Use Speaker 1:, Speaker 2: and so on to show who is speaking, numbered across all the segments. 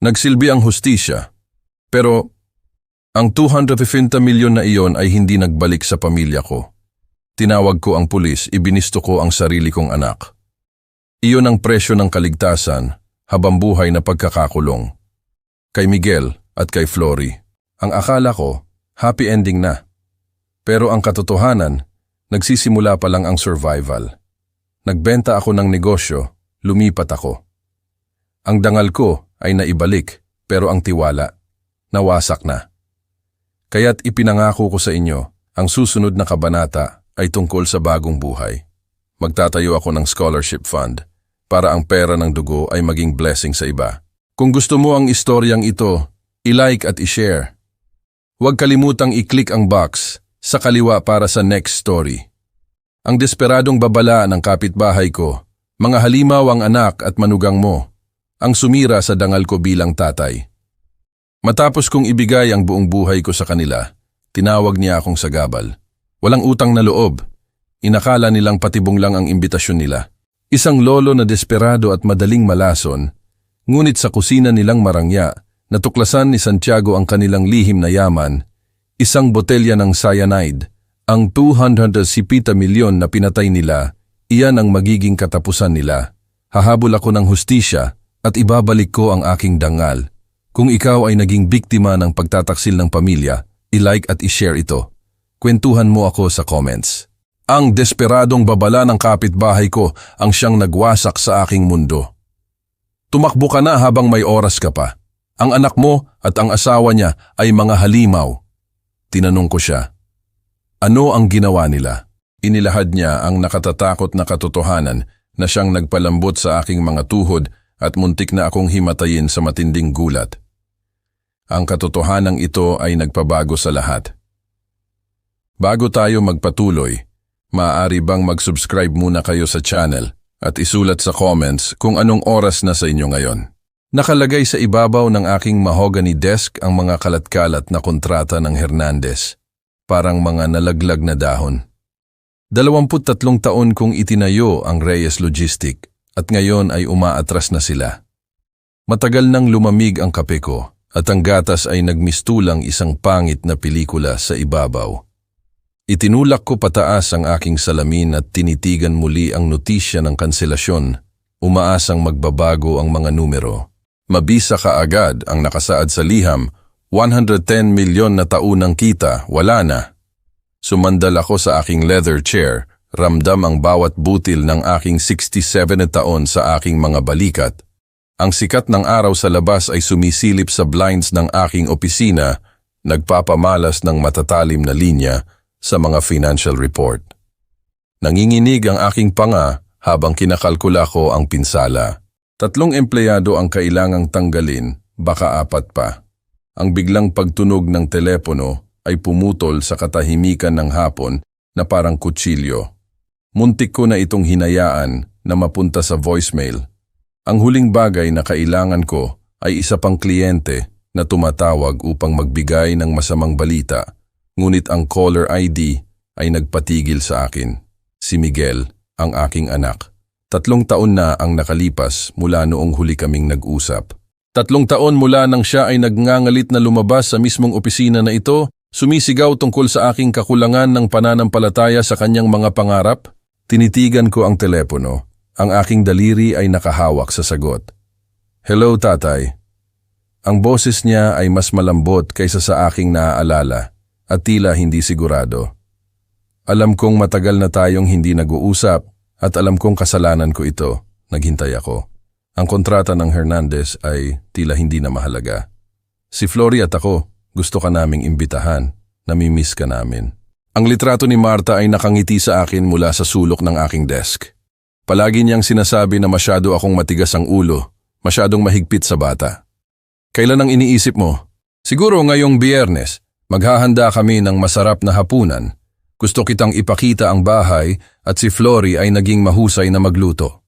Speaker 1: Nagsilbi ang hustisya. Pero ang 250 milyon na iyon ay hindi nagbalik sa pamilya ko. Tinawag ko ang pulis, ibinisto ko ang sarili kong anak. Iyon ang presyo ng kaligtasan, habang buhay na pagkakakulong. Kay Miguel at kay Flory, ang akala ko, happy ending na. Pero ang katotohanan, nagsisimula pa lang ang survival. Nagbenta ako ng negosyo, lumipat ako. Ang dangal ko ay naibalik, pero ang tiwala, nawasak na. Kaya't ipinangako ko sa inyo, ang susunod na kabanata ay tungkol sa bagong buhay. Magtatayo ako ng scholarship fund para ang pera ng dugo ay maging blessing sa iba. Kung gusto mo ang istoryang ito, i-like at i-share. Huwag kalimutang i-click ang box sa kaliwa para sa next story. Ang desperadong babala ng kapitbahay ko, mga halimaw ang anak at manugang mo, ang sumira sa dangal ko bilang tatay. Matapos kong ibigay ang buong buhay ko sa kanila, tinawag niya akong sagabal. Walang utang na loob. Inakala nilang patibong lang ang imbitasyon nila. Isang lolo na desperado at madaling malason, ngunit sa kusina nilang marangya, natuklasan ni Santiago ang kanilang lihim na yaman, isang botelya ng cyanide, ang 250 milyon na pinatay nila, iyan ang magiging katapusan nila. Hahabol ako ng hustisya at ibabalik ko ang aking dangal. Kung ikaw ay naging biktima ng pagtataksil ng pamilya, i-like at i-share ito. Kwentuhan mo ako sa comments. Ang desperadong babala ng kapitbahay ko ang siyang nagwasak sa aking mundo. Tumakbo ka na habang may oras ka pa. Ang anak mo at ang asawa niya ay mga halimaw. Tinanong ko siya, ano ang ginawa nila? Inilahad niya ang nakatatakot na katotohanan na siyang nagpalambot sa aking mga tuhod at muntik na akong himatayin sa matinding gulat. Ang katotohanang ito ay nagpabago sa lahat. Bago tayo magpatuloy, maaari bang mag-subscribe muna kayo sa channel at isulat sa comments kung anong oras na sa inyo ngayon. Nakalagay sa ibabaw ng aking mahogany desk ang mga kalat-kalat na kontrata ng Hernandez, parang mga nalaglag na dahon. 23 taon kong itinayo ang Reyes Logistic at ngayon ay umaatras na sila. Matagal nang lumamig ang kape ko at ang gatas ay nagmistulang isang pangit na pelikula sa ibabaw. Itinulak ko pataas ang aking salamin at tinitigan muli ang notisya ng kanselasyon. Umaasang magbabago ang mga numero. Mabisa kaagad ang nakasaad sa liham, 110 milyon na taunang kita, wala na. Sumandal ako sa aking leather chair, ramdam ang bawat butil ng aking 67 na taon sa aking mga balikat. Ang sikat ng araw sa labas ay sumisilip sa blinds ng aking opisina, nagpapamalas ng matatalim na linya sa mga financial report. Nanginginig ang aking panga habang kinakalkula ko ang pinsala. 3 empleyado ang kailangang tanggalin, baka 4 pa. Ang biglang pagtunog ng telepono ay pumutol sa katahimikan ng hapon na parang kutsilyo. Muntik ko na itong hinayaan na mapunta sa voicemail. Ang huling bagay na kailangan ko ay isa pang kliyente na tumatawag upang magbigay ng masamang balita, ngunit ang caller ID ay nagpatigil sa akin. Si Miguel, ang aking anak. 3 taon na ang nakalipas mula noong huli kaming nag-usap. 3 taon mula nang siya ay nagngangalit na lumabas sa mismong opisina na ito, sumisigaw tungkol sa aking kakulangan ng pananampalataya sa kanyang mga pangarap. Tinitigan ko ang telepono. Ang aking daliri ay nakahawak sa sagot. Hello, tatay. Ang boses niya ay mas malambot kaysa sa aking naaalala at tila hindi sigurado. Alam kong matagal na tayong hindi nag-uusap at alam kong kasalanan ko ito. Naghintay ako. Ang kontrata ng Hernandez ay tila hindi na mahalaga. Si Flory at ako, gusto ka naming imbitahan. Namimiss ka namin. Ang litrato ni Marta ay nakangiti sa akin mula sa sulok ng aking desk. Palagi niyang sinasabi na masyado akong matigas ang ulo, masyadong mahigpit sa bata. Kailan ang iniisip mo? Siguro ngayong Biyernes, maghahanda kami ng masarap na hapunan. Gusto kitang ipakita ang bahay at si Flory ay naging mahusay na magluto.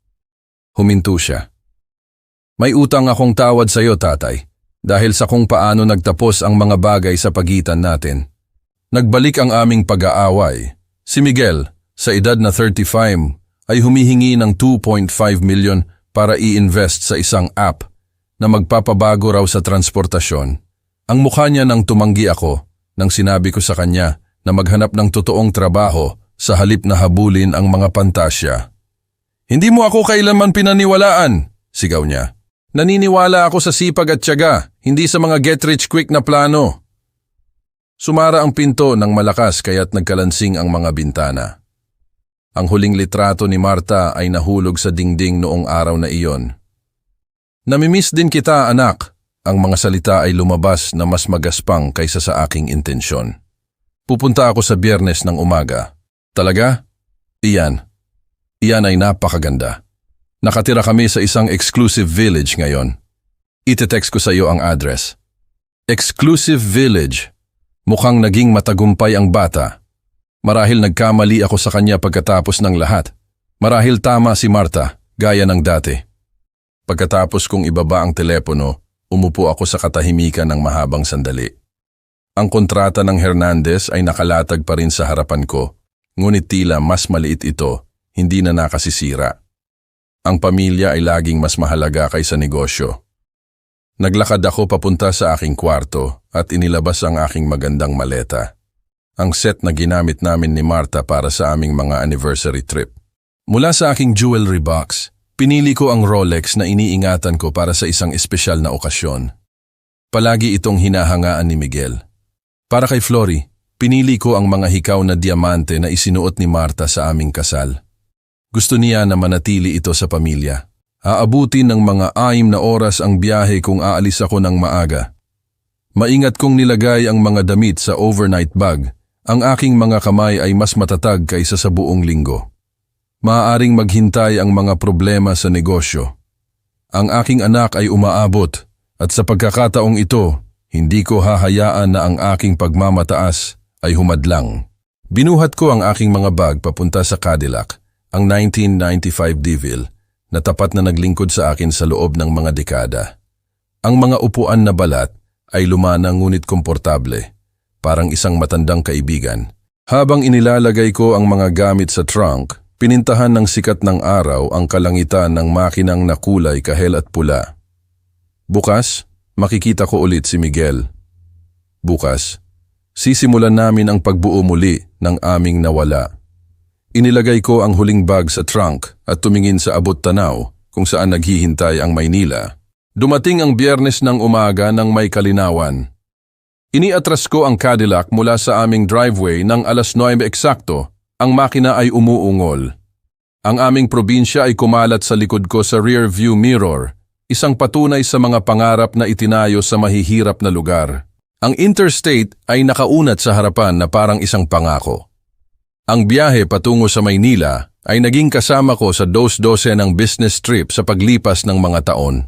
Speaker 1: Huminto siya. May utang akong tawad sa iyo, tatay, dahil sa kung paano nagtapos ang mga bagay sa pagitan natin. Nagbalik ang aming pag-aaway. Si Miguel, sa edad na 35, ay humihingi ng 2.5 milyon para i-invest sa isang app. na magpapabago raw sa transportasyon, ang mukha niya nang tumanggi ako nang sinabi ko sa kanya na maghanap ng totoong trabaho sa halip na habulin ang mga pantasya. Hindi mo ako kailanman pinaniwalaan, sigaw niya. Naniniwala ako sa sipag at tiyaga, hindi sa mga get-rich-quick na plano. Sumara ang pinto ng malakas kaya't nagkalansing ang mga bintana. Ang huling litrato ni Marta ay nahulog sa dingding noong araw na iyon. Namimiss din kita, anak. Ang mga salita ay lumabas na mas magaspang kaysa sa aking intensyon. Pupunta ako sa Biyernes ng umaga. Talaga? Iyan. Iyan ay napakaganda. Nakatira kami sa isang exclusive village ngayon. Ite-text ko sa iyo ang address. Exclusive village. Mukhang naging matagumpay ang bata. Marahil nagkamali ako sa kanya pagkatapos ng lahat. Marahil tama si Marta, gaya ng dati. Pagkatapos kong ibaba ang telepono, umupo ako sa katahimikan ng mahabang sandali. Ang kontrata ng Hernandez ay nakalatag pa rin sa harapan ko, ngunit tila mas maliit ito, hindi na nakasisira. Ang pamilya ay laging mas mahalaga kaysa negosyo. Naglakad ako papunta sa aking kwarto at inilabas ang aking magandang maleta. Ang set na ginamit namin ni Marta para sa aming mga anniversary trip. Mula sa aking jewelry box, pinili ko ang Rolex na iniingatan ko para sa isang espesyal na okasyon. Palagi itong hinahangaan ni Miguel. Para kay Flory, pinili ko ang mga hikaw na diamante na isinuot ni Marta sa aming kasal. Gusto niya na manatili ito sa pamilya. Aabutin ng mga 6 na oras ang biyahe kung aalis ako ng maaga. Maingat kong nilagay ang mga damit sa overnight bag. Ang aking mga kamay ay mas matatag kaysa sa buong linggo. Maaaring maghintay ang mga problema sa negosyo. Ang aking anak ay umaabot at sa pagkakataong ito, hindi ko hahayaan na ang aking pagmamataas ay humadlang. Binuhat ko ang aking mga bag papunta sa Cadillac, ang 1995 DeVille, na tapat na naglingkod sa akin sa loob ng mga dekada. Ang mga upuan na balat ay lumana ngunit komportable, parang isang matandang kaibigan. Habang inilalagay ko ang mga gamit sa trunk, pinintahan ng sikat ng araw ang kalangitan ng makinang na kulay kahel at pula. Bukas, makikita ko ulit si Miguel. Bukas, sisimulan namin ang pagbuo muli ng aming nawala. Inilagay ko ang huling bag sa trunk at tumingin sa abot tanaw kung saan naghihintay ang Maynila. Dumating ang Biyernes ng umaga ng may kalinawan. Iniatras ko ang Cadillac mula sa aming driveway ng 9:00 eksakto. Ang makina ay umuungol. Ang aming probinsya ay kumalat sa likod ko sa rear view mirror, isang patunay sa mga pangarap na itinayo sa mahihirap na lugar. Ang interstate ay nakaunat sa harapan na parang isang pangako. Ang biyahe patungo sa Maynila ay naging kasama ko sa 12 ng business trip sa paglipas ng mga taon.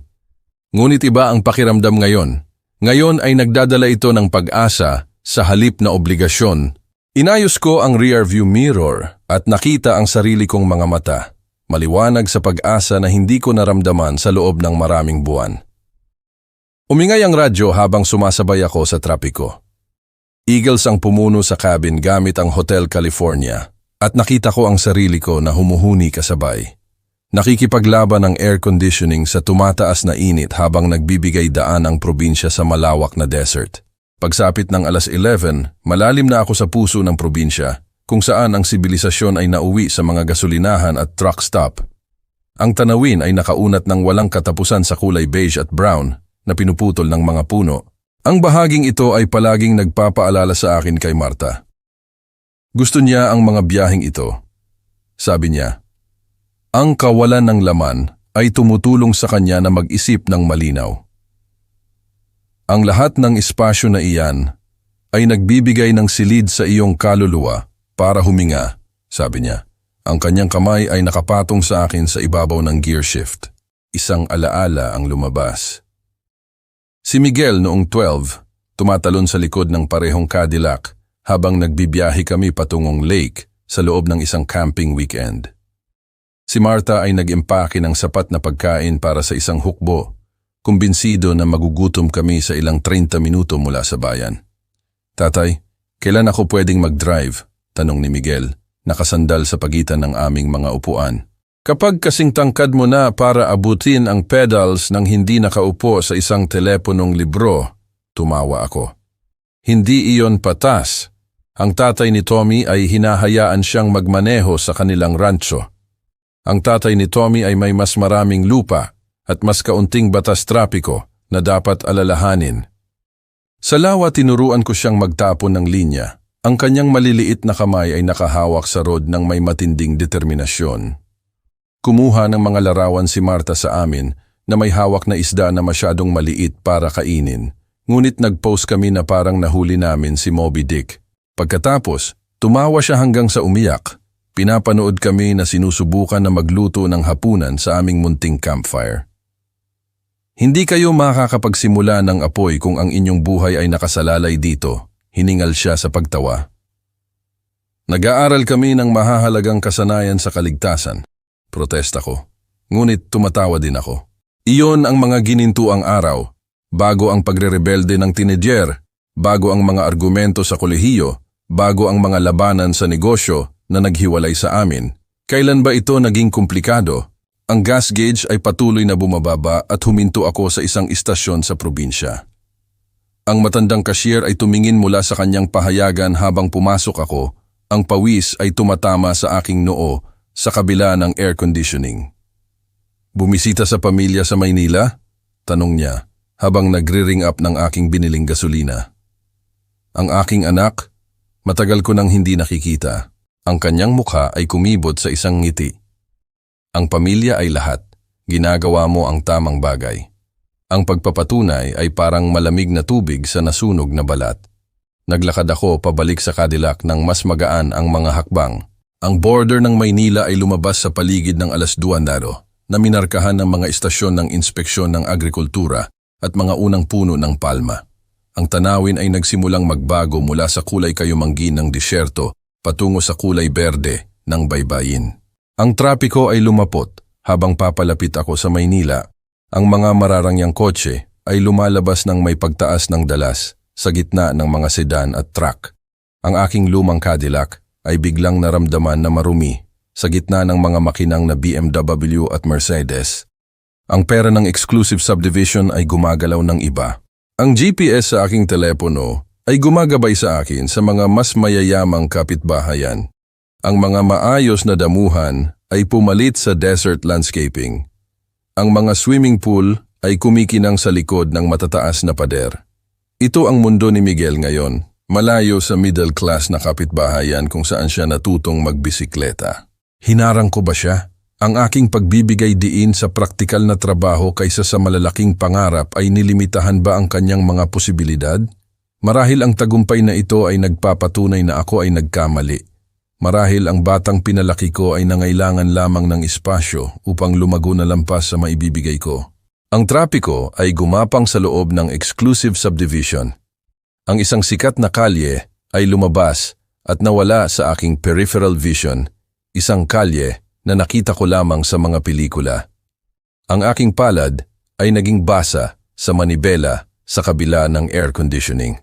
Speaker 1: Ngunit iba ang pakiramdam ngayon. Ngayon ay nagdadala ito ng pag-asa sa halip na obligasyon. Inayos ko ang rearview mirror at nakita ang sarili kong mga mata, maliwanag sa pag-asa na hindi ko naramdaman sa loob ng maraming buwan. Umingay ang radyo habang sumasabay ako sa trapiko. Eagles ang pumuno sa cabin gamit ang Hotel California at nakita ko ang sarili ko na humuhuni kasabay. Nakikipaglaban ang air conditioning sa tumataas na init habang nagbibigay daan ang probinsya sa malawak na desert. Pagsapit ng 11:00, malalim na ako sa puso ng probinsya kung saan ang sibilisasyon ay nauwi sa mga gasolinahan at truck stop. Ang tanawin ay nakaunat ng walang katapusan sa kulay beige at brown na pinuputol ng mga puno. Ang bahaging ito ay palaging nagpapaalala sa akin kay Marta. Gusto niya ang mga biyaheng ito. Sabi niya, ang kawalan ng laman ay tumutulong sa kanya na mag-isip ng malinaw. Ang lahat ng espasyo na iyan ay nagbibigay ng silid sa iyong kaluluwa para huminga, sabi niya. Ang kanyang kamay ay nakapatong sa akin sa ibabaw ng gear shift. Isang alaala ang lumabas. Si Miguel noong 12, tumatalon sa likod ng parehong Cadillac habang nagbibiyahe kami patungong lake sa loob ng isang camping weekend. Si Marta ay nag-impake ng sapat na pagkain para sa isang hukbo, kumbinsido na magugutom kami sa ilang 30 minuto mula sa bayan. Tatay, kailan ako pwedeng mag-drive? Tanong ni Miguel, nakasandal sa pagitan ng aming mga upuan. Kapag kasing tangkad mo na para abutin ang pedals nang hindi nakaupo sa isang teleponong libro, tumawa ako. Hindi iyon patas. Ang tatay ni Tommy ay hinahayaan siyang magmaneho sa kanilang rancho. Ang tatay ni Tommy ay may mas maraming lupa at mas kaunting batas trapiko na dapat alalahanin. Sa lawa tinuruan ko siyang magtapon ng linya. Ang kanyang maliliit na kamay ay nakahawak sa rod ng may matinding determinasyon. Kumuha ng mga larawan si Marta sa amin na may hawak na isda na masyadong maliit para kainin. Ngunit nag-post kami na parang nahuli namin si Moby Dick. Pagkatapos, tumawa siya hanggang sa umiyak. Pinapanood kami na sinusubukan na magluto ng hapunan sa aming munting campfire. Hindi kayo makakapagsimula ng apoy kung ang inyong buhay ay nakasalalay dito. Hiningal siya sa pagtawa. Nag-aaral kami ng mahahalagang kasanayan sa kaligtasan. Protesta ko. Ngunit tumatawa din ako. Iyon ang mga ginintuang araw, bago ang pagre-rebelde ng teenager, bago ang mga argumento sa kolehiyo, bago ang mga labanan sa negosyo na naghiwalay sa amin. Kailan ba ito naging komplikado? Ang gas gauge ay patuloy na bumababa at huminto ako sa isang istasyon sa probinsya. Ang matandang cashier ay tumingin mula sa kanyang pahayagan habang pumasok ako. Ang pawis ay tumatama sa aking noo sa kabila ng air conditioning. Bumisita sa pamilya sa Maynila? Tanong niya habang nagre-ring up ng aking biniling gasolina. Ang aking anak? Matagal ko nang hindi nakikita. Ang kanyang mukha ay kumibot sa isang ngiti. Ang pamilya ay lahat. Ginagawa mo ang tamang bagay. Ang pagpapatunay ay parang malamig na tubig sa nasunog na balat. Naglakad ako pabalik sa Cadillac nang mas magaan ang mga hakbang. Ang border ng Maynila ay lumabas sa paligid ng 2:00 na minarkahan ng mga istasyon ng inspeksyon ng agrikultura at mga unang puno ng palma. Ang tanawin ay nagsimulang magbago mula sa kulay kayumanggin ng disyerto patungo sa kulay berde ng baybayin. Ang trapiko ay lumapot habang papalapit ako sa Maynila. Ang mga mararangyang kotse ay lumalabas ng may pagtaas ng dalas sa gitna ng mga sedan at truck. Ang aking lumang Cadillac ay biglang naramdaman na marumi sa gitna ng mga makinang na BMW at Mercedes. Ang pera ng exclusive subdivision ay gumagalaw ng iba. Ang GPS sa aking telepono ay gumagabay sa akin sa mga mas mayayamang kapitbahayan. Ang mga maayos na damuhan ay pumalit sa desert landscaping. Ang mga swimming pool ay kumikinang sa likod ng matataas na pader. Ito ang mundo ni Miguel ngayon, malayo sa middle class na kapitbahayan kung saan siya natutong magbisikleta. Hinarang ko ba siya? Ang aking pagbibigay diin sa praktikal na trabaho kaysa sa malalaking pangarap ay nilimitahan ba ang kanyang mga posibilidad? Marahil ang tagumpay na ito ay nagpapatunay na ako ay nagkamali. Marahil ang batang pinalaki ko ay nangailangan lamang ng espasyo upang lumago na lampas sa maibibigay ko. Ang trapiko ay gumapang sa loob ng exclusive subdivision. Ang isang sikat na kalye ay lumabas at nawala sa aking peripheral vision, isang kalye na nakita ko lamang sa mga pelikula. Ang aking palad ay naging basa sa manibela sa kabila ng air conditioning.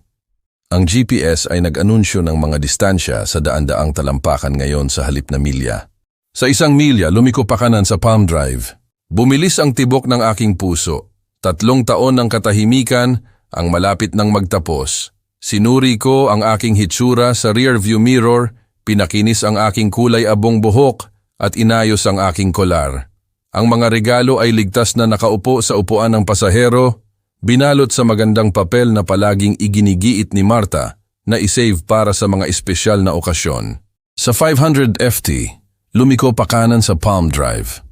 Speaker 1: Ang GPS ay nag-anunsyo ng mga distansya sa daan-daang talampakan ngayon sa halip na milya. Sa 1 milya, lumiko pa kanan sa Palm Drive. Bumilis ang tibok ng aking puso. 3 taon ng katahimikan ang malapit ng magtapos. Sinuri ko ang aking hitsura sa rearview mirror, pinakinis ang aking kulay abong buhok at inayos ang aking kolar. Ang mga regalo ay ligtas na nakaupo sa upuan ng pasahero, binalot sa magandang papel na palaging iginigiit ni Marta na isave para sa mga espesyal na okasyon. Sa 500 FT, lumiko pa kanan sa Palm Drive.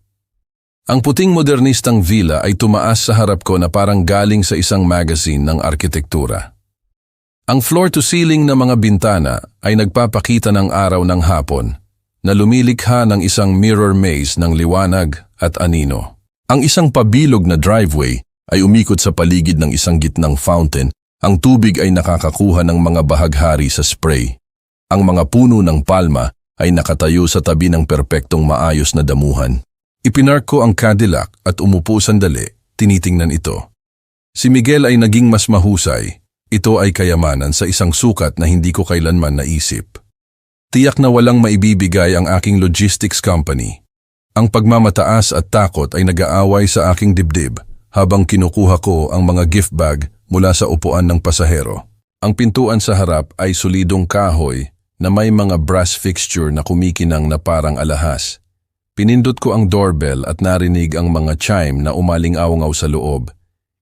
Speaker 1: Ang puting modernistang villa ay tumaas sa harap ko na parang galing sa isang magazine ng arkitektura. Ang floor-to-ceiling na mga bintana ay nagpapakita ng araw ng hapon na lumilikha ng isang mirror maze ng liwanag at anino. Ang isang pabilog na driveway ay umikot sa paligid ng isang gitnang fountain. Ang tubig ay nakakakuha ng mga bahaghari sa spray. Ang mga puno ng palma ay nakatayo sa tabi ng perpektong maayos na damuhan. Ipinark ko ang Cadillac at umupo sandali, tinitingnan ito. Si Miguel ay naging mas mahusay. Ito ay kayamanan sa isang sukat na hindi ko kailanman naisip. Tiyak na walang maibibigay ang aking logistics company. Ang pagmamataas at takot ay nag-aaway sa aking dibdib habang kinukuha ko ang mga gift bag mula sa upuan ng pasahero. Ang pintuan sa harap ay solidong kahoy na may mga brass fixture na kumikinang na parang alahas. Pinindot ko ang doorbell at narinig ang mga chime na umaling-awngaw sa loob.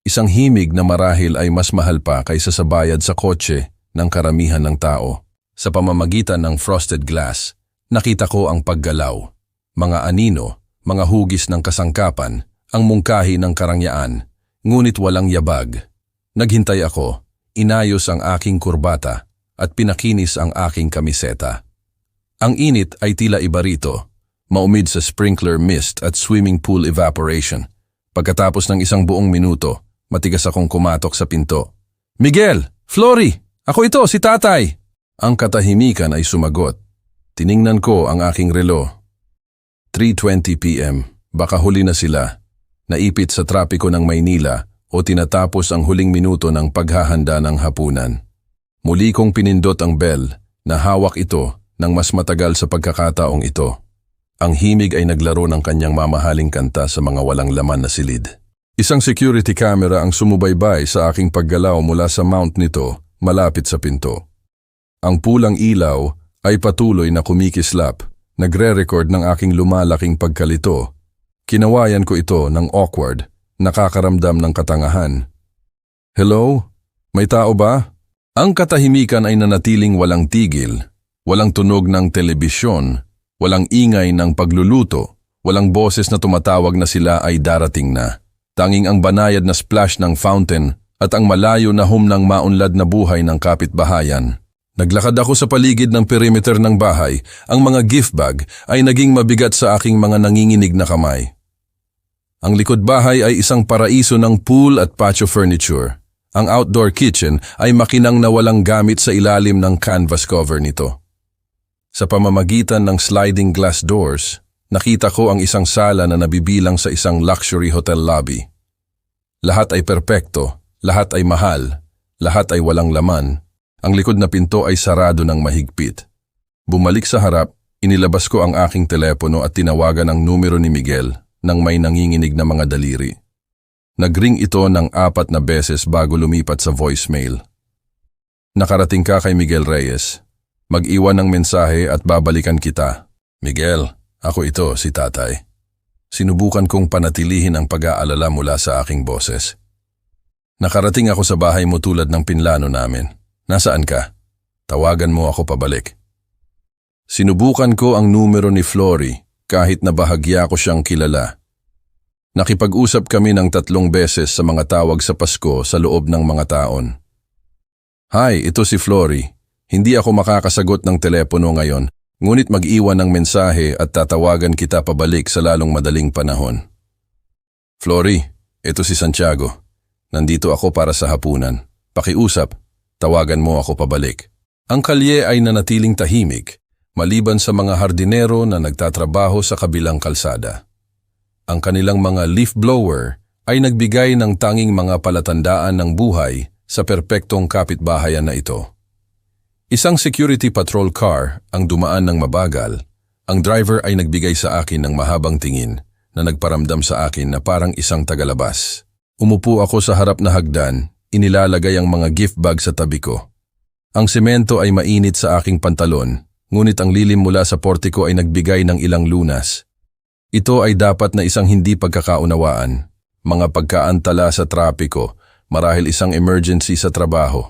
Speaker 1: Isang himig na marahil ay mas mahal pa kaysa sa bayad sa kotse ng karamihan ng tao. Sa pamamagitan ng frosted glass, nakita ko ang paggalaw. Mga anino, mga hugis ng kasangkapan, ang mungkahi ng karangyaan, ngunit walang yabag. Naghintay ako, inayos ang aking kurbata at pinakinis ang aking kamiseta. Ang init ay tila iba rito, maumid sa sprinkler mist at swimming pool evaporation. Pagkatapos ng isang buong minuto, matigas akong kumatok sa pinto. "Miguel! Flory! Ako ito, si tatay!" Ang katahimikan ay sumagot. Tiningnan ko ang aking relo. 3:20 p.m. Baka huli na sila. Naipit sa trapiko ng Maynila o tinatapos ang huling minuto ng paghahanda ng hapunan. Muli kong pinindot ang bell na hawak ito ng mas matagal sa pagkakataong ito. Ang himig ay naglaro ng kanyang mamahaling kanta sa mga walang laman na silid. Isang security camera ang sumubaybay sa aking paggalaw mula sa mount nito malapit sa pinto. Ang pulang ilaw ay patuloy na kumikislap, nagre-record ng aking lumalaking pagkalito. Kinawayan ko ito ng awkward, nakakaramdam ng katangahan. "Hello? May tao ba?" Ang katahimikan ay nanatiling walang tigil, walang tunog ng telebisyon, walang ingay ng pagluluto, walang boses na tumatawag na sila ay darating na. Tanging ang banayad na splash ng fountain at ang malayo na hum ng maunlad na buhay ng kapitbahayan. Naglakad ako sa paligid ng perimeter ng bahay, ang mga gift bag ay naging mabigat sa aking mga nanginginig na kamay. Ang likod bahay ay isang paraiso ng pool at patio furniture. Ang outdoor kitchen ay makinang na walang gamit sa ilalim ng canvas cover nito. Sa pamamagitan ng sliding glass doors, nakita ko ang isang sala na nabibilang sa isang luxury hotel lobby. Lahat ay perpekto, lahat ay mahal, lahat ay walang laman. Ang likod na pinto ay sarado ng mahigpit. Bumalik sa harap, inilabas ko ang aking telepono at tinawagan ang numero ni Miguel nang may nanginginig na mga daliri. Nagring ito ng 4 na beses bago lumipat sa voicemail. "Nakarating ka kay Miguel Reyes. Mag-iwan ng mensahe at babalikan kita." "Miguel, ako ito, si tatay." Sinubukan kong panatilihin ang pag-aalala mula sa aking boses. "Nakarating ako sa bahay mo tulad ng pinlano namin. Nasaan ka? Tawagan mo ako pabalik." Sinubukan ko ang numero ni Flory kahit na bahagya ko siyang kilala. Nakipag-usap kami ng 3 beses sa mga tawag sa Pasko sa loob ng mga taon. "Hi, ito si Flory. Hindi ako makakasagot ng telepono ngayon, ngunit mag-iwan ng mensahe at tatawagan kita pabalik sa lalong madaling panahon." "Flory, ito si Santiago. Nandito ako para sa hapunan. Pakiusap, tawagan mo ako pabalik." Ang kalye ay nanatiling tahimik, maliban sa mga hardinero na nagtatrabaho sa kabilang kalsada. Ang kanilang mga leaf blower ay nagbigay ng tanging mga palatandaan ng buhay sa perpektong kapitbahayan na ito. Isang security patrol car ang dumaan ng mabagal. Ang driver ay nagbigay sa akin ng mahabang tingin na nagparamdam sa akin na parang isang tagalabas. Umupo ako sa harap na hagdan, inilalagay ang mga gift bag sa tabi ko. Ang semento ay mainit sa aking pantalon, ngunit ang lilim mula sa portiko ay nagbigay ng ilang lunas. Ito ay dapat na isang hindi pagkakaunawaan, mga pagkaantala sa trapiko, marahil isang emergency sa trabaho.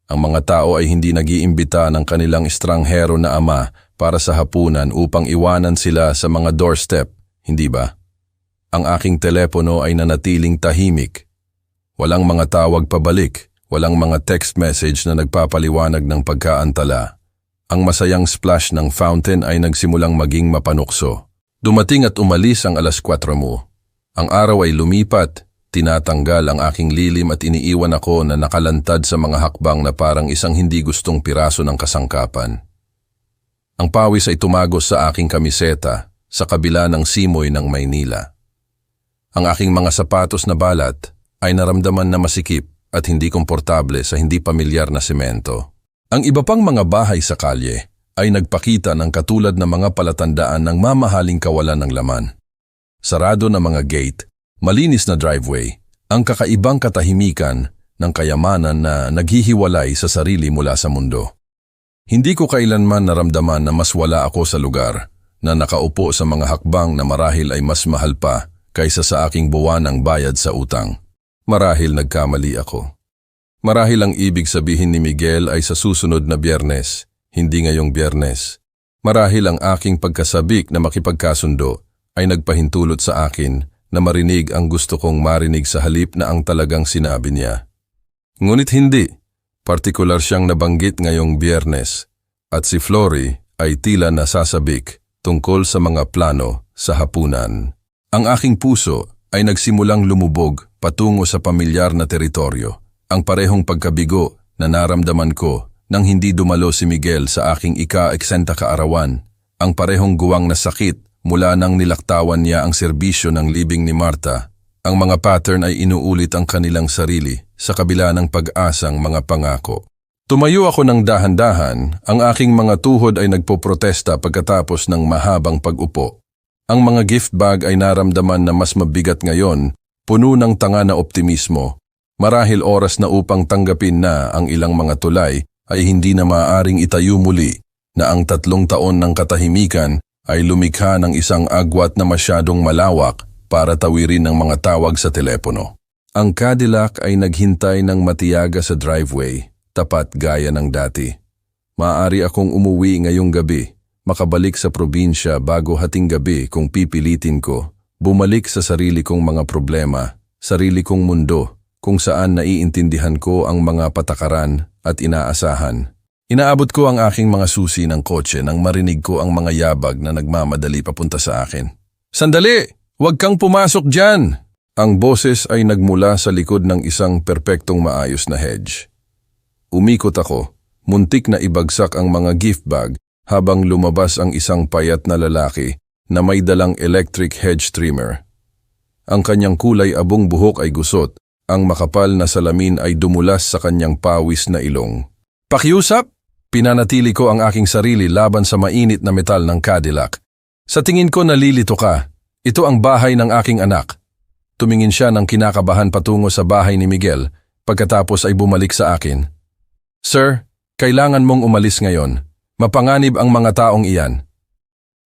Speaker 1: Ang mga tao ay hindi nag-iimbita ng kanilang estranghero na ama para sa hapunan upang iwanan sila sa mga doorstep, hindi ba? Ang aking telepono ay nanatiling tahimik. Walang mga tawag pabalik, walang mga text message na nagpapaliwanag ng pagkaantala. Ang masayang splash ng fountain ay nagsimulang maging mapanukso. Dumating at umalis ang 4:00 mo. Ang araw ay lumipat, tinatanggal ang aking lilim at iniiwan ako na nakalantad sa mga hakbang na parang isang hindi gustong piraso ng kasangkapan. Ang pawis ay tumagos sa aking kamiseta sa kabila ng simoy ng Maynila. Ang aking mga sapatos na balat ay naramdaman na masikip at hindi komportable sa hindi pamilyar na semento. Ang iba pang mga bahay sa kalye ay nagpakita ng katulad na mga palatandaan ng mamahaling kawalan ng laman. Sarado na mga gate, malinis na driveway, ang kakaibang katahimikan ng kayamanan na naghihiwalay sa sarili mula sa mundo. Hindi ko kailanman naramdaman na mas wala ako sa lugar, na nakaupo sa mga hakbang na marahil ay mas mahal pa kaysa sa aking buwanang bayad sa utang. Marahil nagkamali ako. Marahil ang ibig sabihin ni Miguel ay sa susunod na Biyernes, hindi ngayong Biyernes. Marahil ang aking pagkasabik na makipagkasundo ay nagpahintulot sa akin na marinig ang gusto kong marinig sa halip na ang talagang sinabi niya. Ngunit hindi, partikular siyang nabanggit ngayong Biyernes at si Flory ay tila nasasabik tungkol sa mga plano sa hapunan. Ang aking puso ay nagsimulang lumubog patungo sa pamilyar na teritoryo, ang parehong pagkabigo na naramdaman ko nang hindi dumalo si Miguel sa aking ika-eksenta kaarawan, ang parehong guwang na sakit mula nang nilaktawan niya ang serbisyo ng libing ni Marta. Ang mga pattern ay inuulit ang kanilang sarili sa kabila ng pag-asang mga pangako. Tumayo ako ng dahan-dahan, ang aking mga tuhod ay nagpoprotesta pagkatapos ng mahabang pag-upo. Ang mga gift bag ay naramdaman na mas mabigat ngayon, puno ng tanga na optimismo. Marahil oras na upang tanggapin na ang ilang mga tulay ay hindi na maaaring itayo muli, na ang 3 taon ng katahimikan ay lumikha ng isang agwat na masyadong malawak para tawirin ng mga tawag sa telepono. Ang Cadillac ay naghintay ng matiyaga sa driveway, tapat gaya ng dati. Maaari akong umuwi ngayong gabi, makabalik sa probinsya bago hating gabi kung pipilitin ko, bumalik sa sarili kong mga problema, sarili kong mundo, kung saan naiintindihan ko ang mga patakaran at inaasahan. Inaabot ko ang aking mga susi ng kotse nang marinig ko ang mga yabag na nagmamadali papunta sa akin. Sandali! Huwag kang pumasok dyan! Ang boses ay nagmula sa likod ng isang perpektong maayos na hedge. Umikot ako, muntik na ibagsak ang mga gift bag habang lumabas ang isang payat na lalaki na may dalang electric hedge trimmer. Ang kanyang kulay abong buhok ay gusot, ang makapal na salamin ay dumulas sa kanyang pawis na ilong. Pakiusap? Pinanatili ko ang aking sarili laban sa mainit na metal ng Cadillac. Sa tingin ko nalilito ka. Ito ang bahay ng aking anak. Tumingin siya ng kinakabahan patungo sa bahay ni Miguel pagkatapos ay bumalik sa akin. Sir, kailangan mong umalis ngayon. Mapanganib ang mga taong iyan.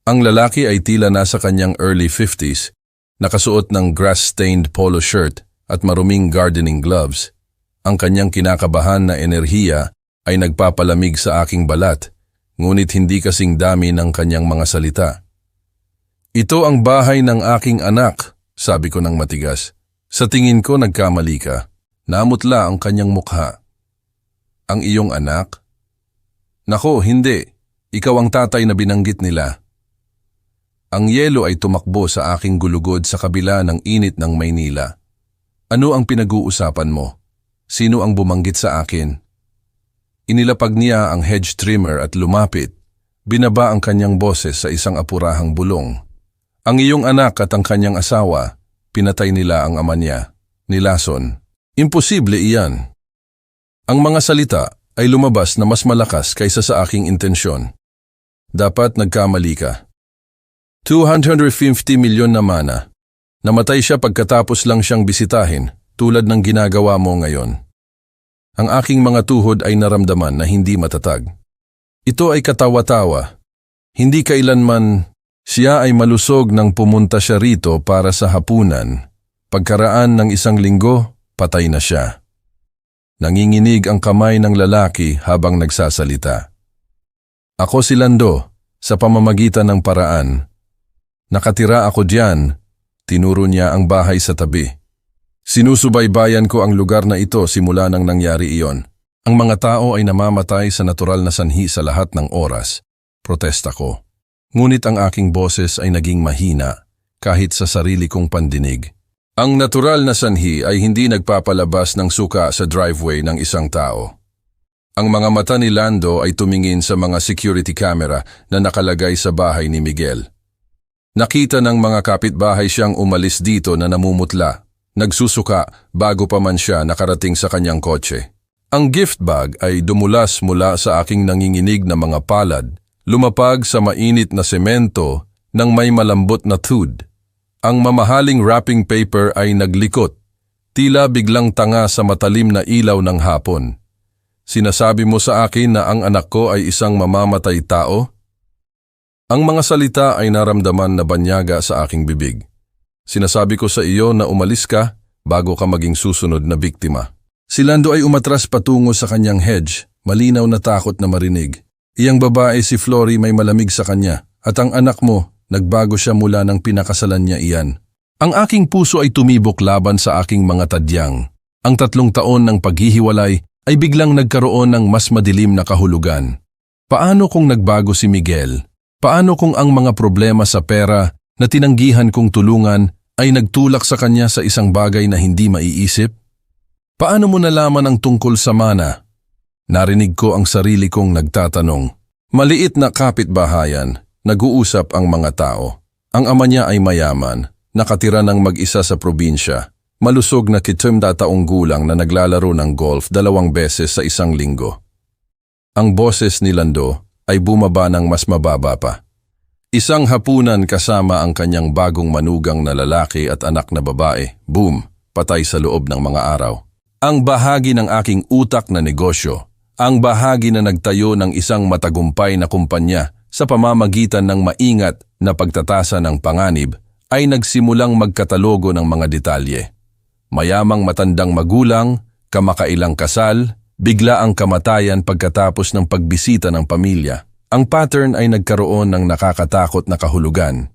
Speaker 1: Ang lalaki ay tila nasa kanyang early 50s, nakasuot ng grass-stained polo shirt at maruming gardening gloves. Ang kanyang kinakabahan na enerhiya ay nagpapalamig sa aking balat, ngunit hindi kasing dami ng kanyang mga salita. Ito ang bahay ng aking anak, sabi ko ng matigas. Sa tingin ko nagkamali ka. Namutla ang kanyang mukha. Ang iyong anak? Nako, hindi. Ikaw ang tatay na binanggit nila. Ang yelo ay tumakbo sa aking gulugod sa kabila ng init ng Maynila. Ano ang pinag-uusapan mo? Sino ang bumanggit sa akin? Inilapag niya ang hedge trimmer at lumapit. Binaba ang kanyang boses sa isang apurahang bulong. Ang iyong anak at ang kanyang asawa, pinatay nila ang ama niya, ni Lason. Imposible iyan. Ang mga salita ay lumabas na mas malakas kaysa sa aking intensyon. Dapat nagkamali ka. 250 milyon na mana. Namatay siya pagkatapos lang siyang bisitahin, tulad ng ginagawa mo ngayon. Ang aking mga tuhod ay naramdaman na hindi matatag. Ito ay katawa-tawa. Hindi kailanman siya ay malusog nang pumunta siya rito para sa hapunan. Pagkaraan ng 1 linggo, patay na siya. Nanginginig ang kamay ng lalaki habang nagsasalita. Ako si Lando, sa pamamagitan ng paraan. Nakatira ako diyan, tinuro niya ang bahay sa tabi. Sinusubaybayan ko ang lugar na ito simula nang nangyari iyon. Ang mga tao ay namamatay sa natural na sanhi sa lahat ng oras. Protesta ko. Ngunit ang aking boses ay naging mahina kahit sa sarili kong pandinig. Ang natural na sanhi ay hindi nagpapalabas ng suka sa driveway ng isang tao. Ang mga mata ni Lando ay tumingin sa mga security camera na nakalagay sa bahay ni Miguel. Nakita ng mga kapitbahay siyang umalis dito na namumutla. Nagsusuka bago pa man siya nakarating sa kanyang kotse. Ang gift bag ay dumulas mula sa aking nanginginig na mga palad, lumapag sa mainit na semento ng may malambot na tud. Ang mamahaling wrapping paper ay naglikot, tila biglang tanga sa matalim na ilaw ng hapon. Sinasabi mo sa akin na ang anak ko ay isang mamamatay tao? Ang mga salita ay naramdaman na banyaga sa aking bibig. Sinasabi ko sa iyo na umalis ka bago ka maging susunod na biktima. Si Lando ay umatras patungo sa kanyang hedge, malinaw na takot na marinig. Iyang babae si Flory may malamig sa kanya at ang anak mo, nagbago siya mula nang pinakasalan niya iyan. Ang aking puso ay tumibok laban sa aking mga tadyang. Ang 3 taon ng paghihiwalay ay biglang nagkaroon ng mas madilim na kahulugan. Paano kung nagbago si Miguel? Paano kung ang mga problema sa pera na tinanggihan kong tulungan ay nagtulak sa kanya sa isang bagay na hindi maiisip? Paano mo nalaman ang tungkol sa mana? Narinig ko ang sarili kong nagtatanong. Maliit na kapitbahayan, nag-uusap ang mga tao. Ang ama niya ay mayaman, nakatira ng mag-isa sa probinsya. Malusog na 70 taong gulang na naglalaro ng golf 2 beses sa isang linggo. Ang boses ni Lando ay bumaba ng mas mababa pa. Isang hapunan kasama ang kanyang bagong manugang na lalaki at anak na babae, boom, patay sa loob ng mga araw. Ang bahagi ng aking utak na negosyo, ang bahagi na nagtayo ng isang matagumpay na kumpanya sa pamamagitan ng maingat na pagtatasa ng panganib, ay nagsimulang magkatalogo ng mga detalye. Mayamang matandang magulang, kamakailang kasal, bigla ang kamatayan pagkatapos ng pagbisita ng pamilya. Ang pattern ay nagkaroon ng nakakatakot na kahulugan.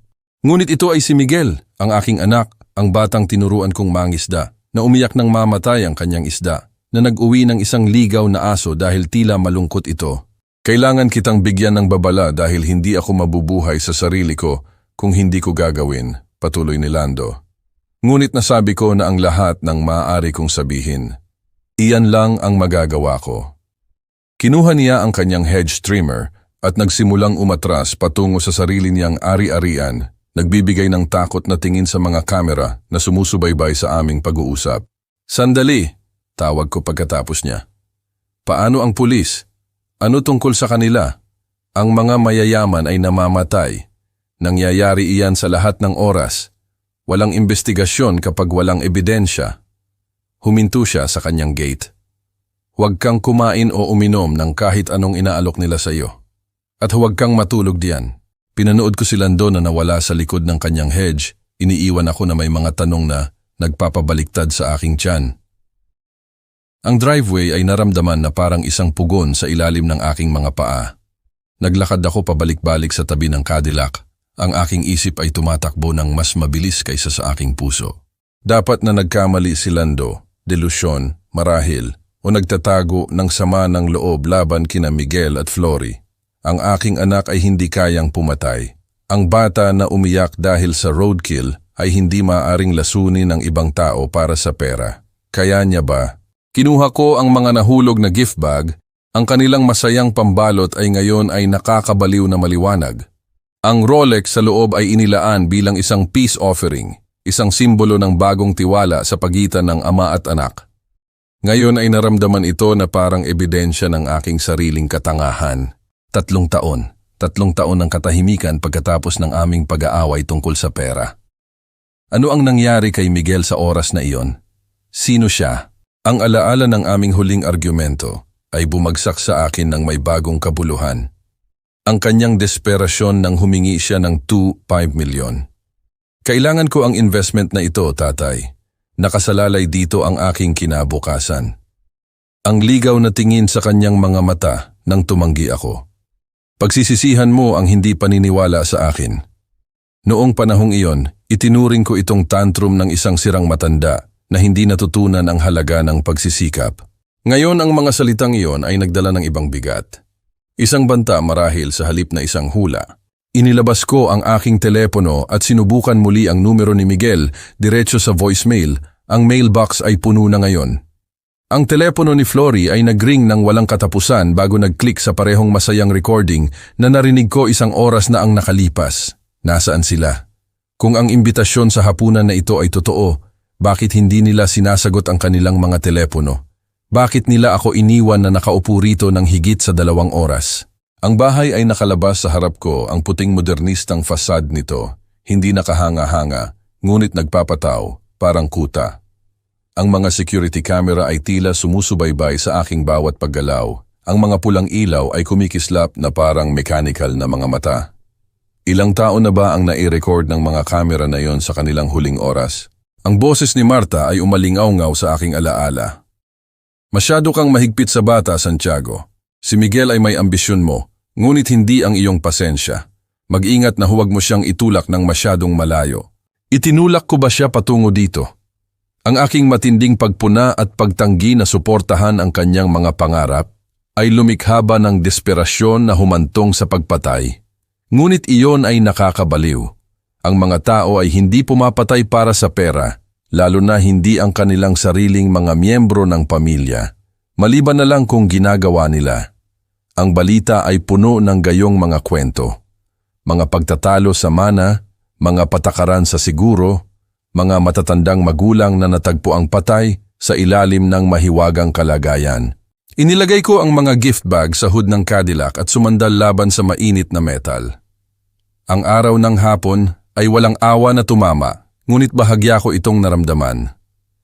Speaker 1: Ngunit ito ay si Miguel, ang aking anak, ang batang tinuruan kong mangisda, na umiyak ng mamatay ang kanyang isda, na nag-uwi ng isang ligaw na aso dahil tila malungkot ito. Kailangan kitang bigyan ng babala dahil hindi ako mabubuhay sa sarili ko kung hindi ko gagawin, patuloy ni Lando. Ngunit nasabi ko na ang lahat ng maaari kong sabihin. Iyan lang ang magagawa ko. Kinuha niya ang kanyang hedge trimmer at nagsimulang umatras patungo sa sarili niyang ari-arian, nagbibigay ng takot na tingin sa mga kamera na sumusubaybay sa aming pag-uusap. Sandali, tawag ko pagkatapos niya. Paano ang pulis? Ano tungkol sa kanila? Ang mga mayayaman ay namamatay. Nangyayari iyan sa lahat ng oras. Walang investigasyon kapag walang ebidensya. Huminto siya sa kanyang gate. Huwag kang kumain o uminom ng kahit anong inaalok nila sa iyo. At huwag kang matulog diyan. Pinanood ko si Lando na nawala sa likod ng kanyang hedge. Iniiwan ako na may mga tanong na nagpapabaliktad sa aking tiyan. Ang driveway ay naramdaman na parang isang pugon sa ilalim ng aking mga paa. Naglakad ako pabalik-balik sa tabi ng Cadillac. Ang aking isip ay tumatakbo ng mas mabilis kaysa sa aking puso. Dapat na nagkamali si Lando, delusyon, marahil, o nagtatago ng sama ng loob laban kina Miguel at Flory. Ang aking anak ay hindi kayang pumatay. Ang bata na umiyak dahil sa roadkill ay hindi maaaring lasunin ng ibang tao para sa pera. Kaya niya ba? Kinuha ko ang mga nahulog na gift bag, ang kanilang masayang pambalot ay ngayon ay nakakabaliw na maliwanag. Ang Rolex sa loob ay inilaan bilang isang peace offering, isang simbolo ng bagong tiwala sa pagitan ng ama at anak. Ngayon ay naramdaman ito na parang ebidensya ng aking sariling katangahan. 3 taon. 3 taon ng katahimikan pagkatapos ng aming pag-aaway tungkol sa pera. Ano ang nangyari kay Miguel sa oras na iyon? Sino siya? Ang alaala ng aming huling argumento ay bumagsak sa akin ng may bagong kabuluhan. Ang kanyang desperasyon nang humingi siya ng 2.5 milyon. Kailangan ko ang investment na ito, tatay. Nakasalalay dito ang aking kinabukasan. Ang ligaw na tingin sa kanyang mga mata nang tumanggi ako. Pagsisisihan mo ang hindi paniniwala sa akin. Noong panahong iyon, itinuring ko itong tantrum ng isang sirang matanda na hindi natutunan ang halaga ng pagsisikap. Ngayon ang mga salitang iyon ay nagdala ng ibang bigat. Isang banta marahil sa halip na isang hula. Inilabas ko ang aking telepono at sinubukan muli ang numero ni Miguel diretso sa voicemail. Ang mailbox ay puno na ngayon. Ang telepono ni Flory ay nagring ng walang katapusan bago nag-click sa parehong masayang recording na narinig ko 1 oras na ang nakalipas. Nasaan sila? Kung ang imbitasyon sa hapunan na ito ay totoo, bakit hindi nila sinasagot ang kanilang mga telepono? Bakit nila ako iniwan na nakaupo rito ng higit sa 2 oras? Ang bahay ay nakalabas sa harap ko, ang puting modernistang fasad nito, hindi nakahanga-hanga, ngunit nagpapataw, parang kuta. Ang mga security camera ay tila sumusubaybay sa aking bawat paggalaw. Ang mga pulang ilaw ay kumikislap na parang mechanical na mga mata. Ilang taon na ba ang nai-record ng mga kamera na yon sa kanilang huling oras? Ang boses ni Marta ay umalingaw-ngaw sa aking alaala. Masyado kang mahigpit sa bata, Santiago. Si Miguel ay may ambisyon mo, ngunit hindi ang iyong pasensya. Mag-ingat na huwag mo siyang itulak ng masyadong malayo. Itinulak ko ba siya patungo dito? Ang aking matinding pagpuna at pagtanggi na suportahan ang kanyang mga pangarap ay lumikha ba ng desperasyon na humantong sa pagpatay. Ngunit iyon ay nakakabaliw. Ang mga tao ay hindi pumapatay para sa pera, lalo na hindi ang kanilang sariling mga miyembro ng pamilya. Maliban na lang kung ginagawa nila. Ang balita ay puno ng gayong mga kwento. Mga pagtatalo sa mana, mga patakaran sa siguro, mga matatandang magulang na natagpo ang patay sa ilalim ng mahiwagang kalagayan. Inilagay ko ang mga gift bag sa hood ng Cadillac at sumandal laban sa mainit na metal. Ang araw ng hapon ay walang awa na tumama, ngunit bahagya ko itong naramdaman.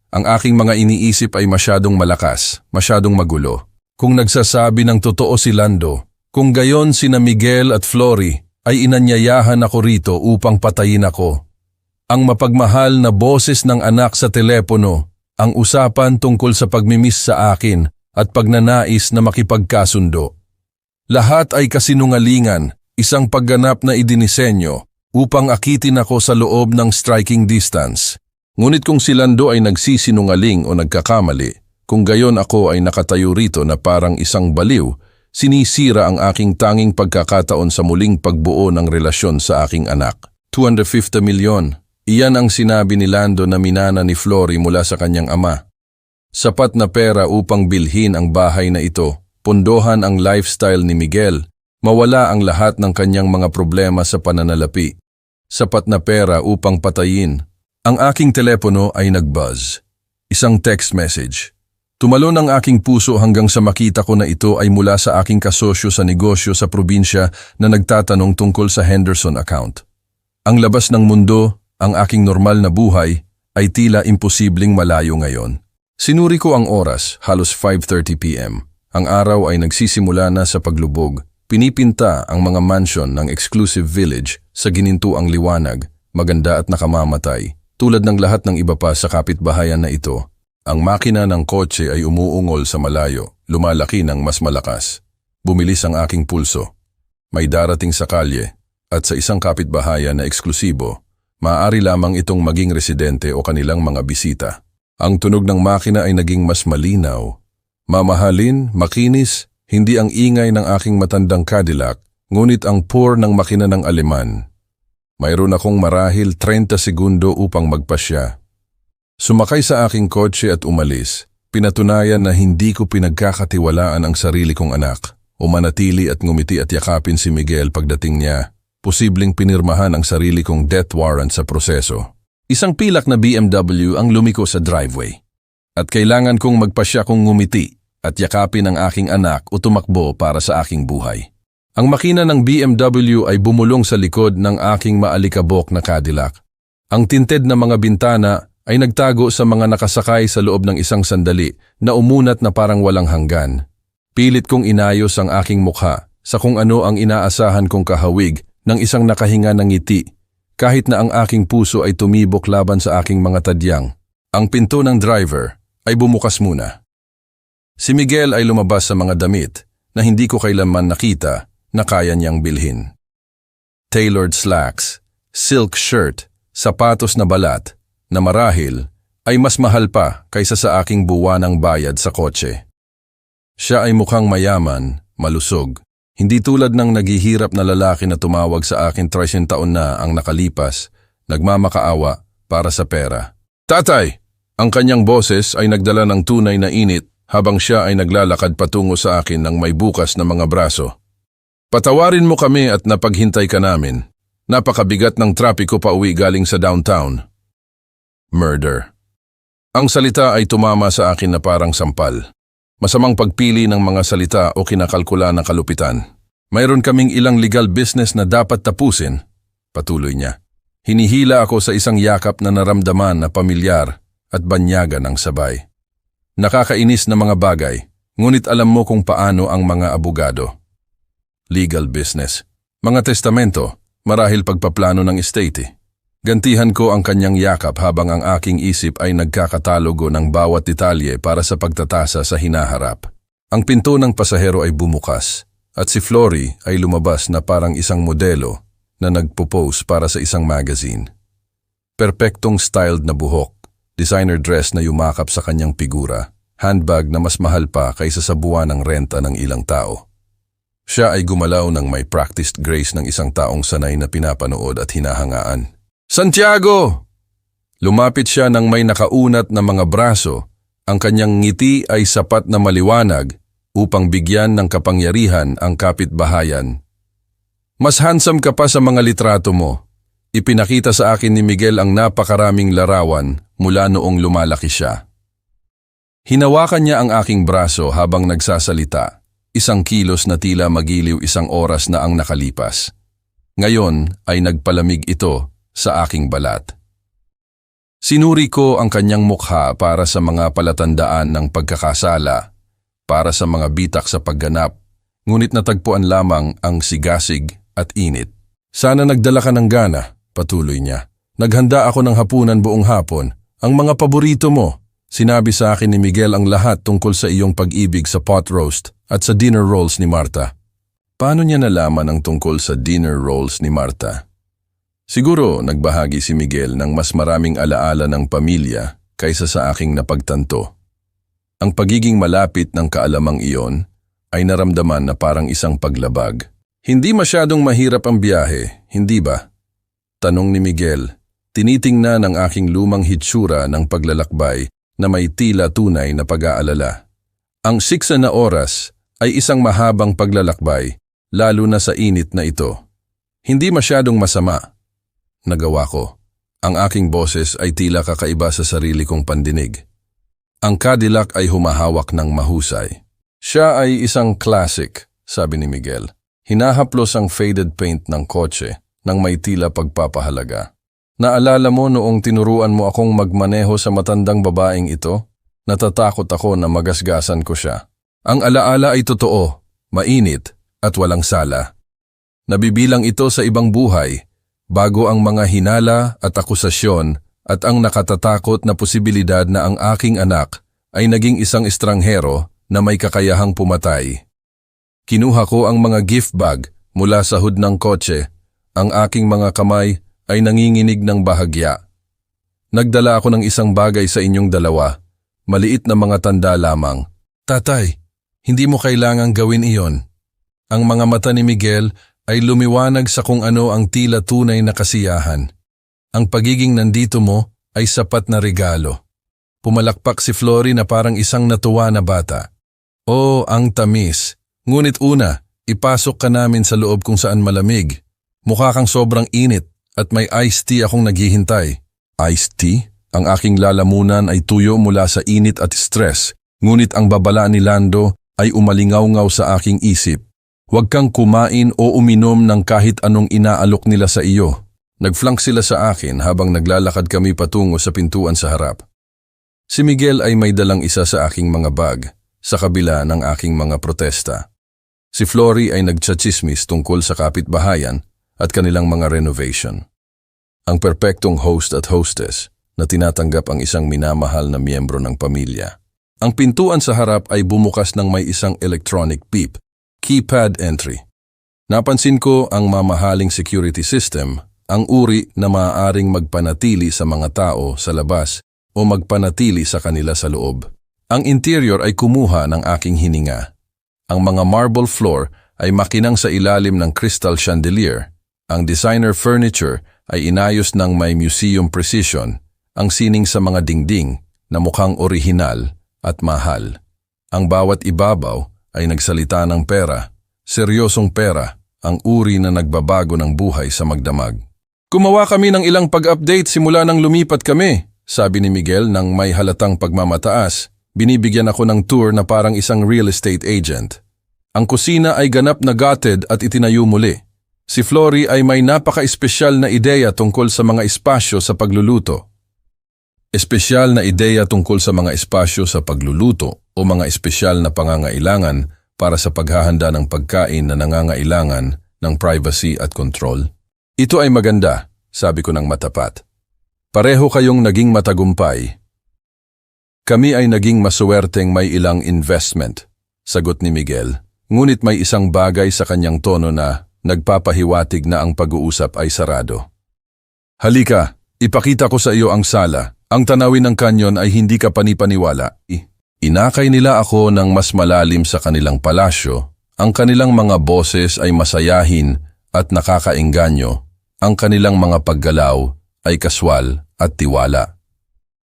Speaker 1: Ang aking mga iniisip ay masyadong malakas, masyadong magulo. Kung nagsasabi ng totoo si Lando, kung gayon sina Miguel at Flory ay inanyayahan ako rito upang patayin ako. Ang mapagmahal na boses ng anak sa telepono, ang usapan tungkol sa pagmimiss sa akin at pagnanais na makipagkasundo. Lahat ay kasinungalingan, isang pagganap na idinisenyo upang akitin ako sa loob ng striking distance. Ngunit kung si Lando ay nagsisinungaling o nagkakamali, kung gayon ako ay nakatayo rito na parang isang baliw, sinisira ang aking tanging pagkakataon sa muling pagbuo ng relasyon sa aking anak. 250 milyon. Iyan ang sinabi ni Lando na minana ni Flory mula sa kanyang ama. Sapat na pera upang bilhin ang bahay na ito, pondohan ang lifestyle ni Miguel, mawala ang lahat ng kanyang mga problema sa pananalapi. Sapat na pera upang patayin. Ang aking telepono ay nag-buzz. Isang text message. Tumalon ang aking puso hanggang sa makita ko na ito ay mula sa aking kasosyo sa negosyo sa probinsya na nagtatanong tungkol sa Henderson account. Ang labas ng mundo, ang aking normal na buhay, ay tila imposibleng malayo ngayon. Sinuri ko ang oras, halos 5:30 p.m. Ang araw ay nagsisimula na sa paglubog. Pinipinta ang mga mansion ng exclusive village sa ginintuang liwanag, maganda at nakamamatay. Tulad ng lahat ng iba pa sa kapitbahayan na ito, ang makina ng kotse ay umuungol sa malayo, lumalaki ng mas malakas. Bumilis ang aking pulso. May darating sa kalye at sa isang kapitbahayan na eksklusibo, maaari lamang itong maging residente o kanilang mga bisita. Ang tunog ng makina ay naging mas malinaw. Mamahalin, makinis, hindi ang ingay ng aking matandang Cadillac, ngunit ang purr ng makina ng Aleman. Mayroon akong marahil 30 segundo upang magpasya. Sumakay sa aking kotse at umalis. Pinatunayan na hindi ko pinagkakatiwalaan ang sarili kong anak. Umanatili at ngumiti at yakapin si Miguel pagdating niya. Posibleng pinirmahan ang sarili kong death warrant sa proseso. Isang pilak na BMW ang lumiko sa driveway. At kailangan kong magpasya kong ngumiti at yakapin ang aking anak o tumakbo para sa aking buhay. Ang makina ng BMW ay bumulong sa likod ng aking maalikabok na Cadillac. Ang tinted na mga bintana ay nagtago sa mga nakasakay sa loob ng isang sandali na umunat na parang walang hanggan. Pilit kong inayos ang aking mukha sa kung ano ang inaasahan kong kahawig ng isang nakahinga ng ngiti, kahit na ang aking puso ay tumibok laban sa aking mga tadyang. Ang pinto ng driver ay bumukas muna. Si Miguel ay lumabas sa mga damit na hindi ko kailanman nakita na kaya niyang bilhin. Tailored slacks, silk shirt, sapatos na balat, na marahil ay mas mahal pa kaysa sa aking buwanang bayad sa kotse. Siya ay mukhang mayaman, malusog, hindi tulad ng naghihirap na lalaki na tumawag sa akin 30 taon na ang nakalipas, nagmamakaawa para sa pera. Tatay! Ang kanyang boses ay nagdala ng tunay na init habang siya ay naglalakad patungo sa akin ng may bukas na mga braso. Patawarin mo kami at napaghintay ka namin. Napakabigat ng trapiko pa uwi galing sa downtown. Murder. Ang salita ay tumama sa akin na parang sampal. Masamang pagpili ng mga salita o kinakalkula na kalupitan. Mayroon kaming ilang legal business na dapat tapusin, patuloy niya. Hinihila ako sa isang yakap na naramdaman na pamilyar at banyagan ang sabay. Nakakainis na mga bagay, ngunit alam mo kung paano ang mga abogado. Legal business, mga testamento, marahil pagpaplano ng estate. Gantihan ko ang kanyang yakap habang ang aking isip ay nagkakatalogo ng bawat detalye para sa pagtatasa sa hinaharap. Ang pinto ng pasahero ay bumukas at si Flory ay lumabas na parang isang modelo na nagpo-pose para sa isang magazine. Perpektong styled na buhok, designer dress na yumakap sa kanyang figura, handbag na mas mahal pa kaysa sa buwan ng renta ng ilang tao. Siya ay gumalaw ng may practiced grace ng isang taong sanay na pinapanood at hinahangaan. Santiago! Lumapit siya ng may nakaunat na mga braso. Ang kanyang ngiti ay sapat na maliwanag upang bigyan ng kapangyarihan ang kapitbahayan. Mas handsome ka pa sa mga litrato mo. Ipinakita sa akin ni Miguel ang napakaraming larawan mula noong lumalaki siya. Hinawakan niya ang aking braso habang nagsasalita. Isang kilos na tila magiliw isang oras na ang nakalipas. Ngayon ay nagpalamig ito sa aking balat. Sinuri ko ang kanyang mukha para sa mga palatandaan ng pagkakasala, para sa mga bitak sa pagganap, ngunit natagpuan lamang ang sigasig at init. Sana nagdala ka ng gana, patuloy niya. Naghanda ako ng hapunan buong hapon. Ang mga paborito mo. Sinabi sa akin ni Miguel ang lahat tungkol sa iyong pag-ibig sa pot roast at sa dinner rolls ni Marta. Paano niya nalaman ang tungkol sa dinner rolls ni Marta? Siguro nagbahagi si Miguel ng mas maraming alaala ng pamilya kaysa sa aking napagtanto. Ang pagiging malapit ng kaalamang iyon ay naramdaman na parang isang paglabag. Hindi masyadong mahirap ang biyahe, hindi ba? Tanong ni Miguel, tinitingnan ang aking lumang hitsura ng paglalakbay na may tila tunay na pag-aalala. Ang 6 na oras ay isang mahabang paglalakbay, lalo na sa init na ito. Hindi masyadong masama. Nagawa ko. Ang aking boses ay tila kakaiba sa sarili kong pandinig. Ang Cadillac ay humahawak ng mahusay. Siya ay isang classic, sabi ni Miguel. Hinahaplos ang faded paint ng kotse nang may tila pagpapahalaga. Naalala mo noong tinuruan mo akong magmaneho sa matandang babaeng ito? Natatakot ako na magasgasan ko siya. Ang alaala ay totoo, mainit at walang sala. Nabibilang ito sa ibang buhay, bago ang mga hinala at akusasyon at ang nakatatakot na posibilidad na ang aking anak ay naging isang estranghero na may kakayahang pumatay. Kinuha ko ang mga gift bag mula sa hood ng kotse. Ang aking mga kamay ay nanginginig ng bahagya. Nagdala ako ng isang bagay sa inyong dalawa, maliit na mga tanda lamang. Tatay, hindi mo kailangang gawin iyon. Ang mga mata ni Miguel ay lumiwanag sa kung ano ang tila tunay na kasiyahan. Ang pagiging nandito mo ay sapat na regalo. Pumalakpak si Flory na parang isang natuwa na bata. Oh, ang tamis. Ngunit una, ipasok ka namin sa loob kung saan malamig. Mukha kang sobrang init. At may iced tea akong naghihintay. Iced tea? Ang aking lalamunan ay tuyo mula sa init at stress, ngunit ang babala ni Lando ay umalingaw-ngaw sa aking isip. Huwag kang kumain o uminom ng kahit anong inaalok nila sa iyo. Nagflank sila sa akin habang naglalakad kami patungo sa pintuan sa harap. Si Miguel ay may dalang isa sa aking mga bag, sa kabila ng aking mga protesta. Si Flory ay nagtsachismis tungkol sa kapitbahayan at kanilang mga renovation. Ang perpektong host at hostess na tinatanggap ang isang minamahal na miyembro ng pamilya. Ang pintuan sa harap ay bumukas ng may isang electronic beep, keypad entry. Napansin ko ang mamahaling security system, ang uri na maaaring magpanatili sa mga tao sa labas o magpanatili sa kanila sa loob. Ang interior ay kumuha ng aking hininga. Ang mga marble floor ay makinang sa ilalim ng crystal chandelier. Ang designer furniture ay inayos ng may museum precision, ang sining sa mga dingding na mukhang orihinal at mahal. Ang bawat ibabaw ay nagsalita ng pera, seryosong pera, ang uri na nagbabago ng buhay sa magdamag. Gumawa kami ng ilang pag-update simula nang lumipat kami, sabi ni Miguel nang may halatang pagmamataas. Binibigyan ako ng tour na parang isang real estate agent. Ang kusina ay ganap na gutted at itinayo muli. Si Flory ay may napaka-espesyal na ideya tungkol sa mga espasyo sa pagluluto. Espesyal na ideya tungkol sa mga espasyo sa pagluluto o mga espesyal na pangangailangan para sa paghahanda ng pagkain na nangangailangan ng privacy at control. Ito ay maganda, sabi ko ng matapat. Pareho kayong naging matagumpay. Kami ay naging masuwerteng may ilang investment, sagot ni Miguel. Ngunit may isang bagay sa kanyang tono na nagpapahiwatig na ang pag-uusap ay sarado. Halika, ipakita ko sa iyo ang sala. Ang tanawin ng kanyon ay hindi ka panipaniwala. Inakay nila ako ng mas malalim sa kanilang palasyo. Ang kanilang mga boses ay masayahin at nakakaengganyo. Ang kanilang mga paggalaw ay kaswal at tiwala.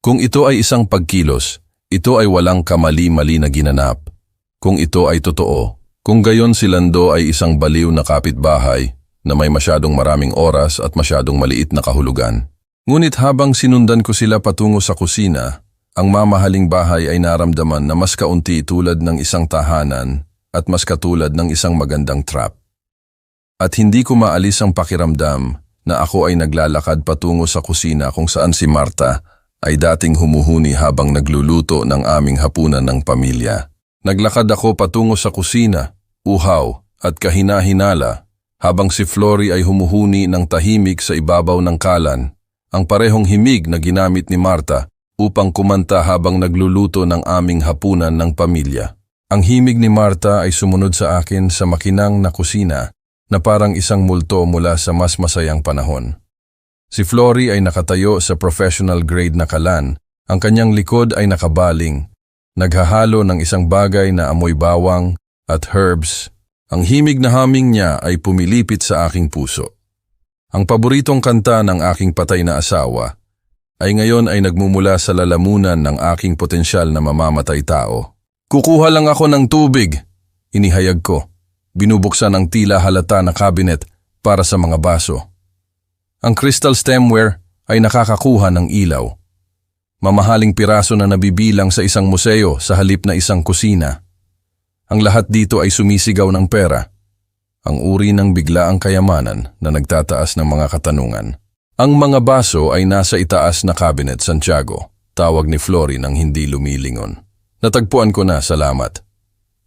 Speaker 1: Kung ito ay isang pagkilos, ito ay walang kamali-mali na ginanap. Kung ito ay totoo, kung gayon si Lando ay isang baliw na kapitbahay na may masyadong maraming oras at masyadong maliit na kahulugan. Ngunit habang sinundan ko sila patungo sa kusina, ang mamahaling bahay ay naramdaman na mas kaunti tulad ng isang tahanan at mas katulad ng isang magandang trap. At hindi ko maalis ang pakiramdam na ako ay naglalakad patungo sa kusina kung saan si Marta ay dating humuhuni habang nagluluto ng aming hapunan ng pamilya. Naglakad ako patungo sa kusina, uhaw at kahina-hinala, habang si Flory ay humuhuni ng tahimik sa ibabaw ng kalan, ang parehong himig na ginamit ni Marta upang kumanta habang nagluluto ng aming hapunan ng pamilya. Ang himig ni Marta ay sumunod sa akin sa makinang na kusina na parang isang multo mula sa mas masayang panahon. Si Flory ay nakatayo sa professional grade na kalan, ang kanyang likod ay nakabaling, naghahalo ng isang bagay na amoy bawang at herbs. Ang himig na haming niya ay pumilipit sa aking puso. Ang paboritong kanta ng aking patay na asawa ay ngayon ay nagmumula sa lalamunan ng aking potensyal na mamamatay tao. Kukuha lang ako ng tubig, inihayag ko. Binubuksan ang tila halata na cabinet para sa mga baso. Ang crystal stemware ay nakakakuha ng ilaw. Mamahaling piraso na nabibilang sa isang museo sa halip na isang kusina. Ang lahat dito ay sumisigaw ng pera. Ang uri ng biglaang kayamanan na nagtataas ng mga katanungan. Ang mga baso ay nasa itaas na cabinet, Santiago, tawag ni Flory nang hindi lumilingon. Natagpuan ko na, salamat.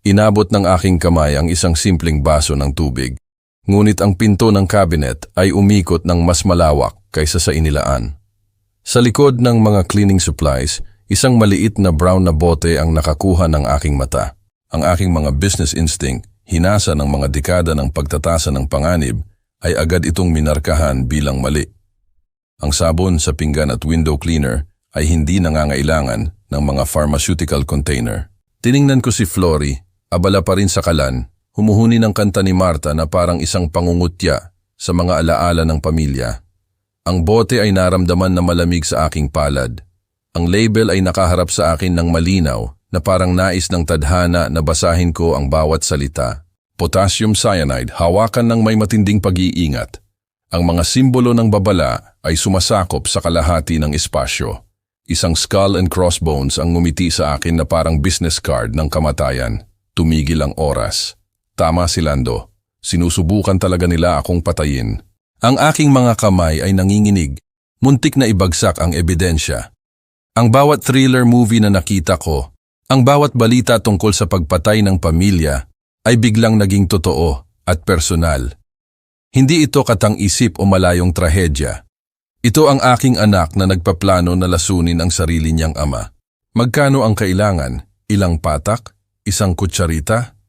Speaker 1: Inabot ng aking kamay ang isang simpleng baso ng tubig, ngunit ang pinto ng cabinet ay umikot ng mas malawak kaysa sa inilaan. Sa likod ng mga cleaning supplies, isang maliit na brown na bote ang nakakuha ng aking mata. Ang aking mga business instinct, hinasa ng mga dekada ng pagtatasa ng panganib, ay agad itong minarkahan bilang mali. Ang sabon sa pinggan at window cleaner ay hindi nangangailangan ng mga pharmaceutical container. Tiningnan ko si Flory, abala pa rin sa kalan, humuhuni ng kanta ni Marta na parang isang pangungutya sa mga alaala ng pamilya. Ang bote ay naramdaman na malamig sa aking palad. Ang label ay nakaharap sa akin ng malinaw na parang nais ng tadhana na basahin ko ang bawat salita. Potassium cyanide, hawakan ng may matinding pag-iingat. Ang mga simbolo ng babala ay sumasakop sa kalahati ng espasyo. Isang skull and crossbones ang ngumiti sa akin na parang business card ng kamatayan. Tumigil ang oras. Tama si Lando. Sinusubukan talaga nila akong patayin. Ang aking mga kamay ay nanginginig. Muntik na ibagsak ang ebidensya. Ang bawat thriller movie na nakita ko, ang bawat balita tungkol sa pagpatay ng pamilya ay biglang naging totoo at personal. Hindi ito katang-isip o malayong trahedya. Ito ang aking anak na nagpaplano na lasunin ang sarili niyang ama. Magkano ang kailangan? Ilang patak? Isang kutsarita?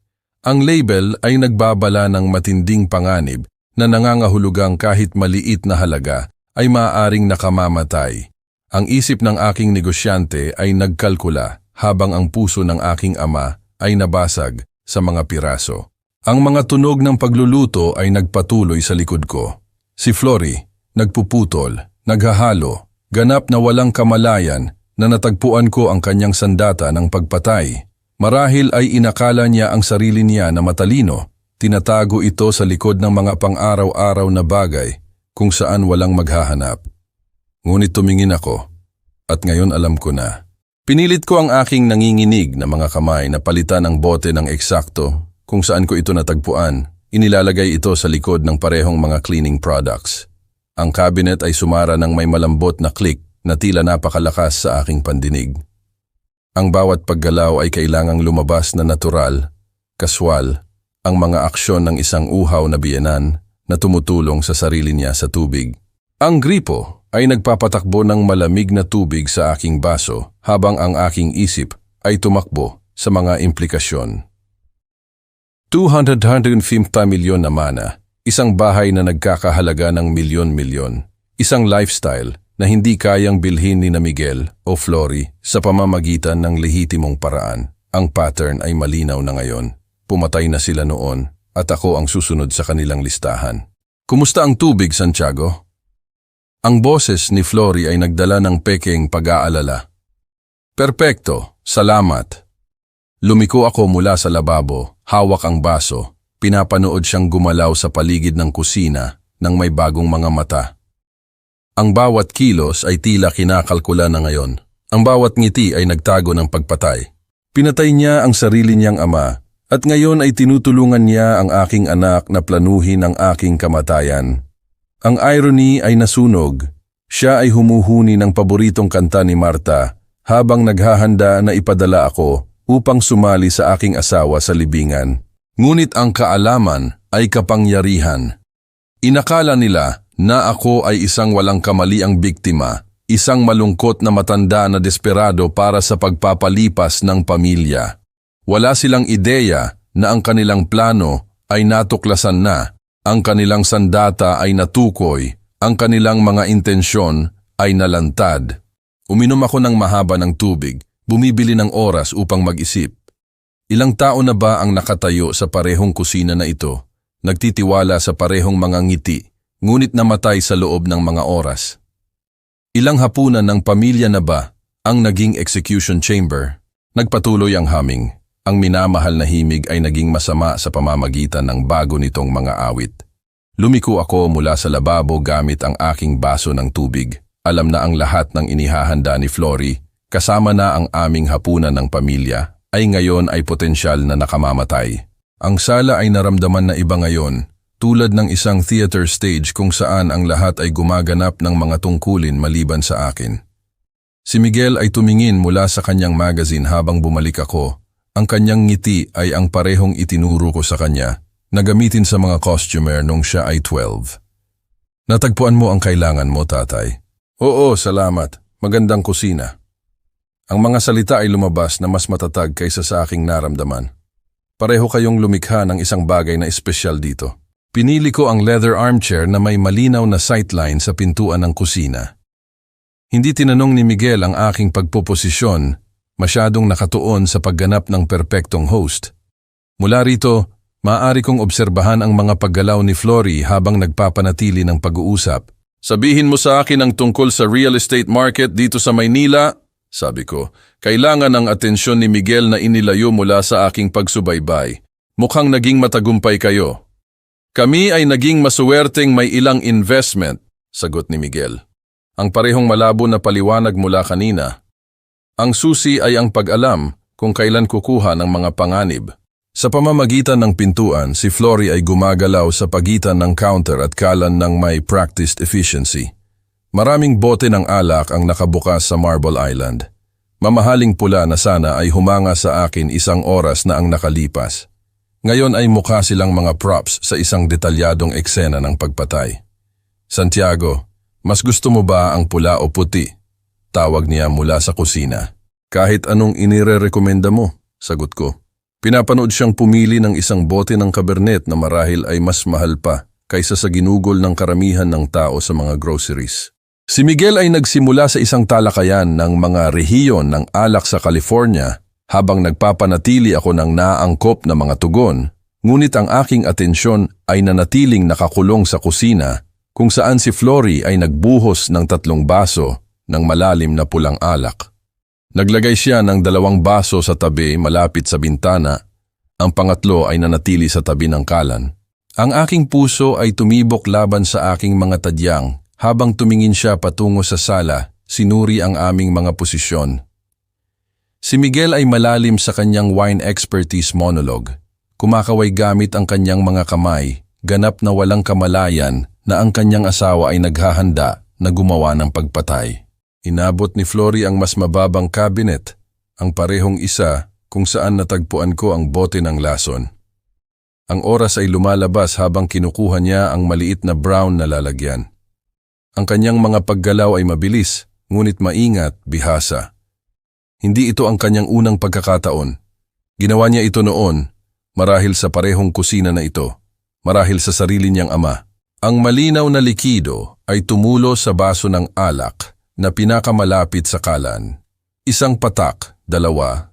Speaker 1: Ang label ay nagbabala ng matinding panganib na nangangahulugang kahit maliit na halaga ay maaaring nakamamatay. Ang isip ng aking negosyante ay nagkalkula habang ang puso ng aking ama ay nabasag sa mga piraso. Ang mga tunog ng pagluluto ay nagpatuloy sa likod ko. Si Flory, nagpuputol, naghahalo, ganap na walang kamalayan na natagpuan ko ang kanyang sandata ng pagpatay. Marahil ay inakala niya ang sarili niya na matalino. Tinatago ito sa likod ng mga pang-araw-araw na bagay kung saan walang maghahanap. Ngunit tumingin ako at ngayon alam ko na. Pinilit ko ang aking nanginginig na mga kamay na palitan ang bote ng eksakto kung saan ko ito natagpuan, inilalagay ito sa likod ng parehong mga cleaning products. Ang cabinet ay sumara ng may malambot na click na tila napakalakas sa aking pandinig. Ang bawat paggalaw ay kailangang lumabas na natural, kaswal, ang mga aksyon ng isang uhaw na biyenan na tumutulong sa sarili niya sa tubig. Ang gripo ay nagpapatakbo ng malamig na tubig sa aking baso habang ang aking isip ay tumakbo sa mga implikasyon. 250 milyon na mana, isang bahay na nagkakahalaga ng milyon-milyon, isang lifestyle na hindi kayang bilhin ni na Miguel o Flory sa pamamagitan ng lehitimong paraan. Ang pattern ay malinaw na ngayon. Pumatay na sila noon at ako ang susunod sa kanilang listahan. Kumusta ang tubig, Santiago? Ang boses ni Flory ay nagdala ng pekeng pag-aalala. Perpekto, salamat. Lumiko ako mula sa lababo, hawak ang baso, pinapanood siyang gumalaw sa paligid ng kusina ng may bagong mga mata. Ang bawat kilos ay tila kinakalkula na ngayon. Ang bawat ngiti ay nagtago ng pagpatay. Pinatay niya ang sarili niyang ama at ngayon ay tinutulungan niya ang aking anak na planuhin ang aking kamatayan. Ang irony ay nasunog. Siya ay humuhuni ng paboritong kanta ni Marta habang naghahanda na ipadala ako upang sumali sa aking asawa sa libingan. Ngunit ang kaalaman ay kapangyarihan. Inakala nila na ako ay isang walang kamaliang biktima, isang malungkot na matanda na desperado para sa pagpapalipas ng pamilya. Wala silang ideya na ang kanilang plano ay natuklasan na, ang kanilang sandata ay natukoy, ang kanilang mga intensyon ay nalantad. Uminom ako ng mahaba ng tubig, bumibili ng oras upang mag-isip. Ilang tao na ba ang nakatayo sa parehong kusina na ito, nagtitiwala sa parehong mga ngiti, ngunit namatay sa loob ng mga oras? Ilang hapunan ng pamilya na ba ang naging execution chamber? Nagpatuloy ang humming. Ang minamahal na himig ay naging masama sa pamamagitan ng bago nitong mga awit. Lumiko ako mula sa lababo gamit ang aking baso ng tubig. Alam na ang lahat ng inihahanda ni Flory, kasama na ang aming hapunan ng pamilya, ay ngayon ay potensyal na nakamamatay. Ang sala ay naramdaman na iba ngayon, tulad ng isang theater stage kung saan ang lahat ay gumaganap ng mga tungkulin maliban sa akin. Si Miguel ay tumingin mula sa kanyang magazine habang bumalik ako. Ang kanyang ngiti ay ang parehong itinuro ko sa kanya na gamitin sa mga costumer nung siya ay 12. Natagpuan mo ang kailangan mo, tatay. Oo, salamat. Magandang kusina. Ang mga salita ay lumabas na mas matatag kaysa sa aking naramdaman. Pareho kayong lumikha ng isang bagay na espesyal dito. Pinili ko ang leather armchair na may malinaw na sightline sa pintuan ng kusina. Hindi tinanong ni Miguel ang aking pagpoposisyon, masyadong nakatuon sa pagganap ng perpektong host. Mula rito, maaari kong obserbahan ang mga paggalaw ni Flory habang nagpapanatili ng pag-uusap. Sabihin mo sa akin ang tungkol sa real estate market dito sa Maynila, sabi ko. Kailangan ang atensyon ni Miguel na inilayo mula sa aking pagsubaybay. Mukhang naging matagumpay kayo. Kami ay naging masuwerteng may ilang investment, sagot ni Miguel. Ang parehong malabo na paliwanag mula kanina. Ang susi ay ang pag-alam kung kailan kukuha ng mga panganib. Sa pamamagitan ng pintuan, si Flory ay gumagalaw sa pagitan ng counter at kalan ng may practiced efficiency. Maraming bote ng alak ang nakabukas sa Marble Island. Mamahaling pula na sana ay humanga sa akin 1 oras na ang nakalipas. Ngayon ay mukha silang mga props sa isang detalyadong eksena ng pagpatay. Santiago, mas gusto mo ba ang pula o puti? Tawag niya mula sa kusina. Kahit anong inirerekomenda mo, sagot ko. Pinapanood siyang pumili ng isang bote ng Cabernet na marahil ay mas mahal pa kaysa sa ginugol ng karamihan ng tao sa mga groceries. Si Miguel ay nagsimula sa isang talakayan ng mga rehiyon ng alak sa California habang nagpapanatili ako ng naangkop na mga tugon, ngunit ang aking atensyon ay nanatiling nakakulong sa kusina kung saan si Flory ay nagbuhos ng 3 baso ng malalim na pulang alak. Naglagay siya ng 2 baso sa tabi malapit sa bintana, ang pangatlo ay nanatili sa tabi ng kalan. Ang aking puso ay tumibok laban sa aking mga tadyang habang tumingin siya patungo sa sala, sinuri ang aming mga posisyon. Si Miguel ay malalim sa kanyang wine expertise monologue. kumakaway gamit ang kanyang mga kamay, ganap na walang kamalayan na ang kanyang asawa ay naghahanda na gumawa ng pagpatay. Inabot ni Flory ang mas mababang cabinet, ang parehong isa kung saan natagpuan ko ang bote ng lason. Ang oras ay lumalabas habang kinukuha niya ang maliit na brown na lalagyan. Ang kanyang mga paggalaw ay mabilis, ngunit maingat, bihasa. Hindi ito ang kanyang unang pagkakataon. Ginawa niya ito noon, marahil sa parehong kusina na ito, marahil sa sarili niyang ama. Ang malinaw na likido ay tumulo sa baso ng alak na pinakamalapit sa kalan. Isang patak, 2,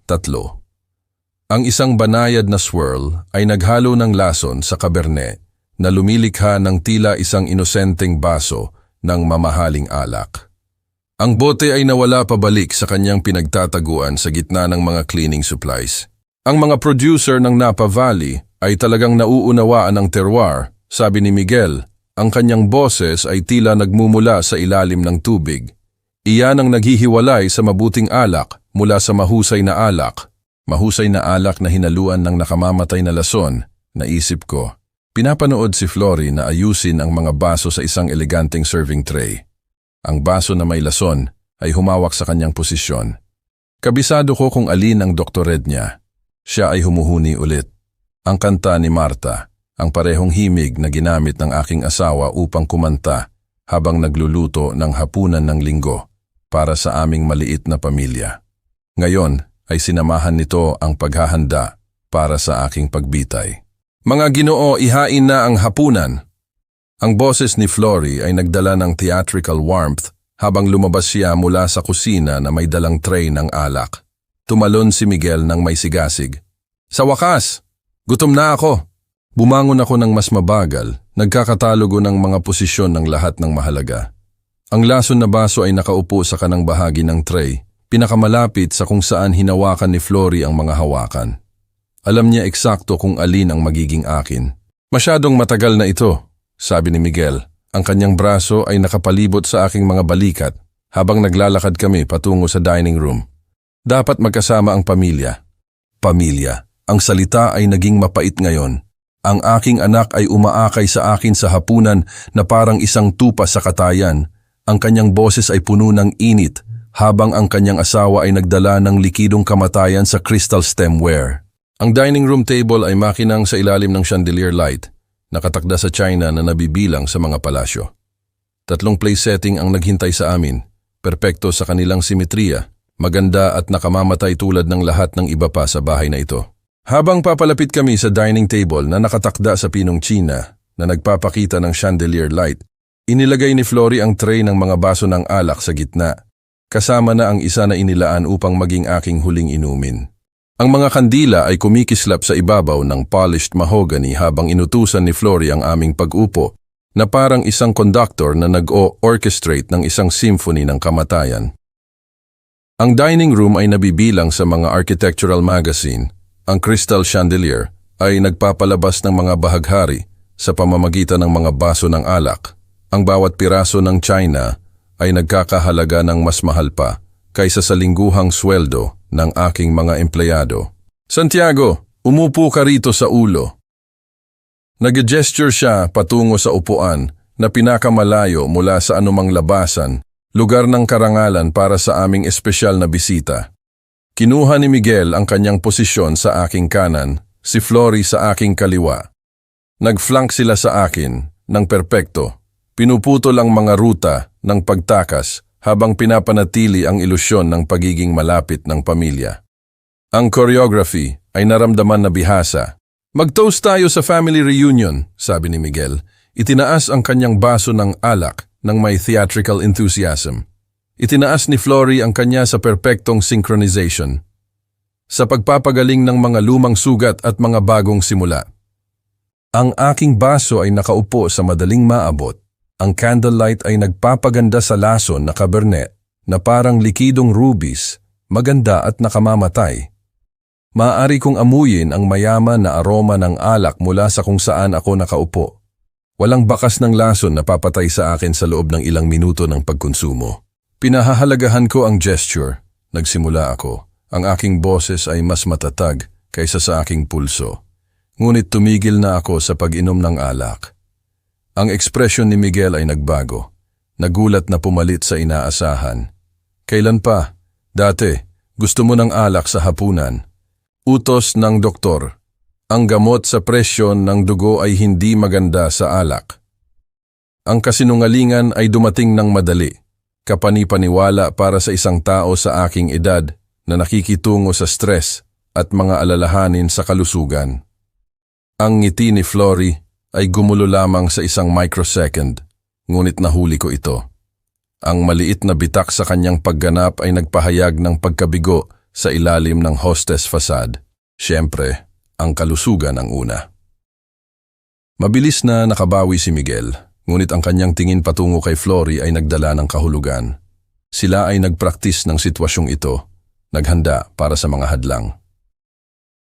Speaker 1: 3. Ang isang banayad na swirl ay naghalo ng lason sa Cabernet na lumilikha ng tila isang inosenteng baso ng mamahaling alak. Ang bote ay nawala pabalik sa kanyang pinagtataguan sa gitna ng mga cleaning supplies. Ang mga producer ng Napa Valley ay talagang nauunawaan ng terroir, sabi ni Miguel. Ang kanyang boses ay tila nagmumula sa ilalim ng tubig. Iyan ang naghihiwalay sa mabuting alak mula sa mahusay na alak. Mahusay na alak na hinaluan ng nakamamatay na lason, naisip ko. Pinapanood si Flory na ayusin ang mga baso sa isang eleganteng serving tray. Ang baso na may lason ay humawak sa kanyang posisyon. Kabisado ko kung alin ang doktored niya. Siya ay humuhuni ulit. Ang kanta ni Marta, ang parehong himig na ginamit ng aking asawa upang kumanta habang nagluluto ng hapunan ng linggo para sa aming maliit na pamilya. Ngayon ay sinamahan nito ang paghahanda para sa aking pagbitay. Mga Ginoo, ihain na ang hapunan. Ang boses ni Flory ay nagdala ng theatrical warmth habang lumabas siya mula sa kusina na may dalang tray ng alak. Tumalon si Miguel ng may sigasig. Sa wakas, gutom na ako. Bumangon ako ng mas mabagal, nagkakatalogo ng mga posisyon ng lahat ng mahalaga. Ang lason na baso ay nakaupo sa kanang bahagi ng tray, pinakamalapit sa kung saan hinawakan ni Flory ang mga hawakan. Alam niya eksakto kung alin ang magiging akin. Masyadong matagal na ito, sabi ni Miguel. Ang kanyang braso ay nakapalibot sa aking mga balikat habang naglalakad kami patungo sa dining room. Dapat magkasama ang pamilya. Pamilya. Ang salita ay naging mapait ngayon. Ang aking anak ay umaakay sa akin sa hapunan na parang isang tupa sa katayan. Ang kanyang boses ay puno ng init habang ang kanyang asawa ay nagdala ng likidong kamatayan sa crystal stemware. Ang dining room table ay makinang sa ilalim ng chandelier light, nakatakda sa China na nabibilang sa mga palasyo. 3 place setting ang naghintay sa amin, perpekto sa kanilang simetriya, maganda at nakamamatay tulad ng lahat ng iba pa sa bahay na ito. Habang papalapit kami sa dining table na nakatakda sa pinong China na nagpapakita ng chandelier light, inilagay ni Flory ang tray ng mga baso ng alak sa gitna, kasama na ang isa na inilaan upang maging aking huling inumin. Ang mga kandila ay kumikislap sa ibabaw ng polished mahogany habang inutusan ni Flory ang aming pag-upo na parang isang conductor na nag-o-orchestrate ng isang symphony ng kamatayan. Ang dining room ay nabibilang sa mga architectural magazine. Ang crystal chandelier ay nagpapalabas ng mga bahaghari sa pamamagitan ng mga baso ng alak. Ang bawat piraso ng China ay nagkakahalaga ng mas mahal pa kaysa sa lingguhang sweldo ng aking mga empleyado. Santiago, umupo ka rito sa ulo. Nag-gesture siya patungo sa upuan na pinakamalayo mula sa anumang labasan, lugar ng karangalan para sa aming espesyal na bisita. Kinuha ni Miguel ang kanyang posisyon sa aking kanan, si Flory sa aking kaliwa. Nag-flank sila sa akin ng perpekto. Pinuputol ang mga ruta ng pagtakas habang pinapanatili ang ilusyon ng pagiging malapit ng pamilya. Ang choreography ay naramdaman na bihasa. Mag-toast tayo sa family reunion, sabi ni Miguel. Itinaas ang kanyang baso ng alak ng may theatrical enthusiasm. Itinaas ni Flory ang kanya sa perpektong synchronization. Sa pagpapagaling ng mga lumang sugat at mga bagong simula. Ang aking baso ay nakaupo sa madaling maabot. Ang candlelight ay nagpapaganda sa lason na Cabernet na parang likidong rubies, maganda at nakamamatay. Maaari kong amuyin ang mayaman na aroma ng alak mula sa kung saan ako nakaupo. Walang bakas ng lason na papatay sa akin sa loob ng ilang minuto ng pagkonsumo. Pinahahalagahan ko ang gesture. Nagsimula ako. Ang aking boses ay mas matatag kaysa sa aking pulso. Ngunit tumigil na ako sa pag-inom ng alak. Ang ekspresyon ni Miguel ay nagbago. Nagulat na pumalit sa inaasahan. Kailan pa? Dati, gusto mo ng alak sa hapunan. Utos ng doktor. Ang gamot sa presyon ng dugo ay hindi maganda sa alak. Ang kasinungalingan ay dumating ng madali. Kapani-paniwala para sa isang tao sa aking edad na nakikitungo sa stress at mga alalahanin sa kalusugan. Ang ngiti ni Flory ay gumulo lamang sa isang microsecond, ngunit nahuli ko ito. Ang maliit na bitak sa kanyang pagganap ay nagpahayag ng pagkabigo sa ilalim ng hostess facade. Siyempre, ang kalusugan ang una. Mabilis na nakabawi si Miguel, ngunit ang kanyang tingin patungo kay Flory ay nagdala ng kahulugan. Sila ay nagpraktis ng sitwasyong ito, naghanda para sa mga hadlang.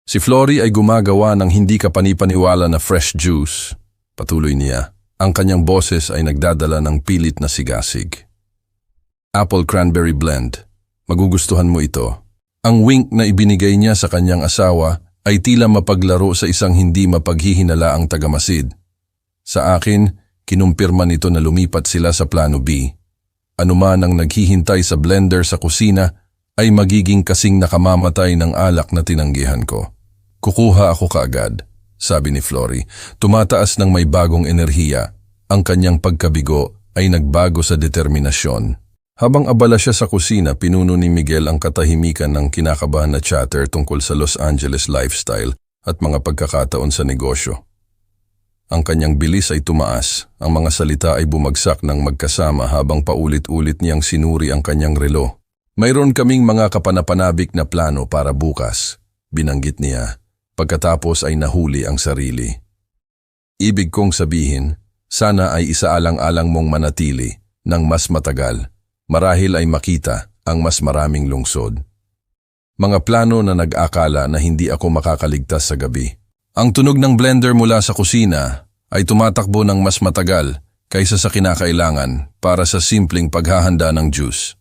Speaker 1: Si Flory ay gumagawa ng hindi kapanipaniwala na fresh juice. Patuloy niya, ang kanyang boses ay nagdadala ng pilit na sigasig. Apple cranberry blend, magugustuhan mo ito. Ang wink na ibinigay niya sa kanyang asawa ay tila mapaglaro sa isang hindi mapaghihinalaang tagamasid. Sa akin, kinumpirma nito na lumipat sila sa plano B. Anuman ang naghihintay sa blender sa kusina ay magiging kasing nakamamatay ng alak na tinanggihan ko. Kukuha ako kaagad, sabi ni Flory. Tumataas ng may bagong enerhiya. Ang kanyang pagkabigo ay nagbago sa determinasyon. Habang abala siya sa kusina, pinuno ni Miguel ang katahimikan ng kinakabahan na chatter tungkol sa Los Angeles lifestyle at mga pagkakataon sa negosyo. Ang kanyang bilis ay tumaas, ang mga salita ay bumagsak ng magkasama habang paulit-ulit niyang sinuri ang kanyang relo. Mayroon kaming mga kapanapanabik na plano para bukas, binanggit niya. Pagkatapos ay nahuli ang sarili. Ibig kong sabihin, sana ay isaalang-alang mong manatili ng mas matagal, marahil ay makita ang mas maraming lungsod. Mga plano na nag-akala na hindi ako makakaligtas sa gabi. Ang tunog ng blender mula sa kusina ay tumatakbo ng mas matagal kaysa sa kinakailangan para sa simpleng paghahanda ng juice.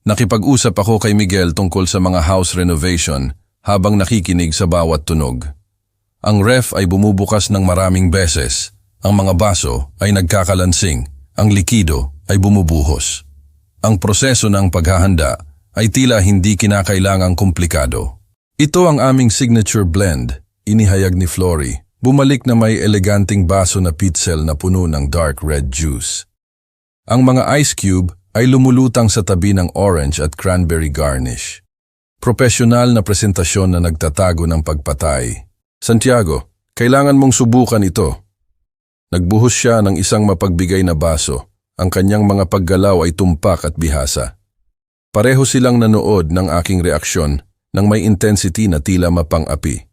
Speaker 1: Nakipag-usap ako kay Miguel tungkol sa mga house renovation habang nakikinig sa bawat tunog. Ang ref ay bumubukas ng maraming beses, ang mga baso ay nagkakalansing, ang likido ay bumubuhos. Ang proseso ng paghahanda ay tila hindi kinakailangang komplikado. Ito ang aming signature blend, inihayag ni Flory. Bumalik na may eleganting baso na pitzel na puno ng dark red juice. Ang mga ice cube ay lumulutang sa tabi ng orange at cranberry garnish. Profesional na presentasyon na nagtatago ng pagpatay. Santiago, kailangan mong subukan ito. Nagbuhos siya ng isang mapagbigay na baso. Ang kanyang mga paggalaw ay tumpak at bihasa. Pareho silang nanood ng aking reaksyon nang may intensity na tila mapang-api.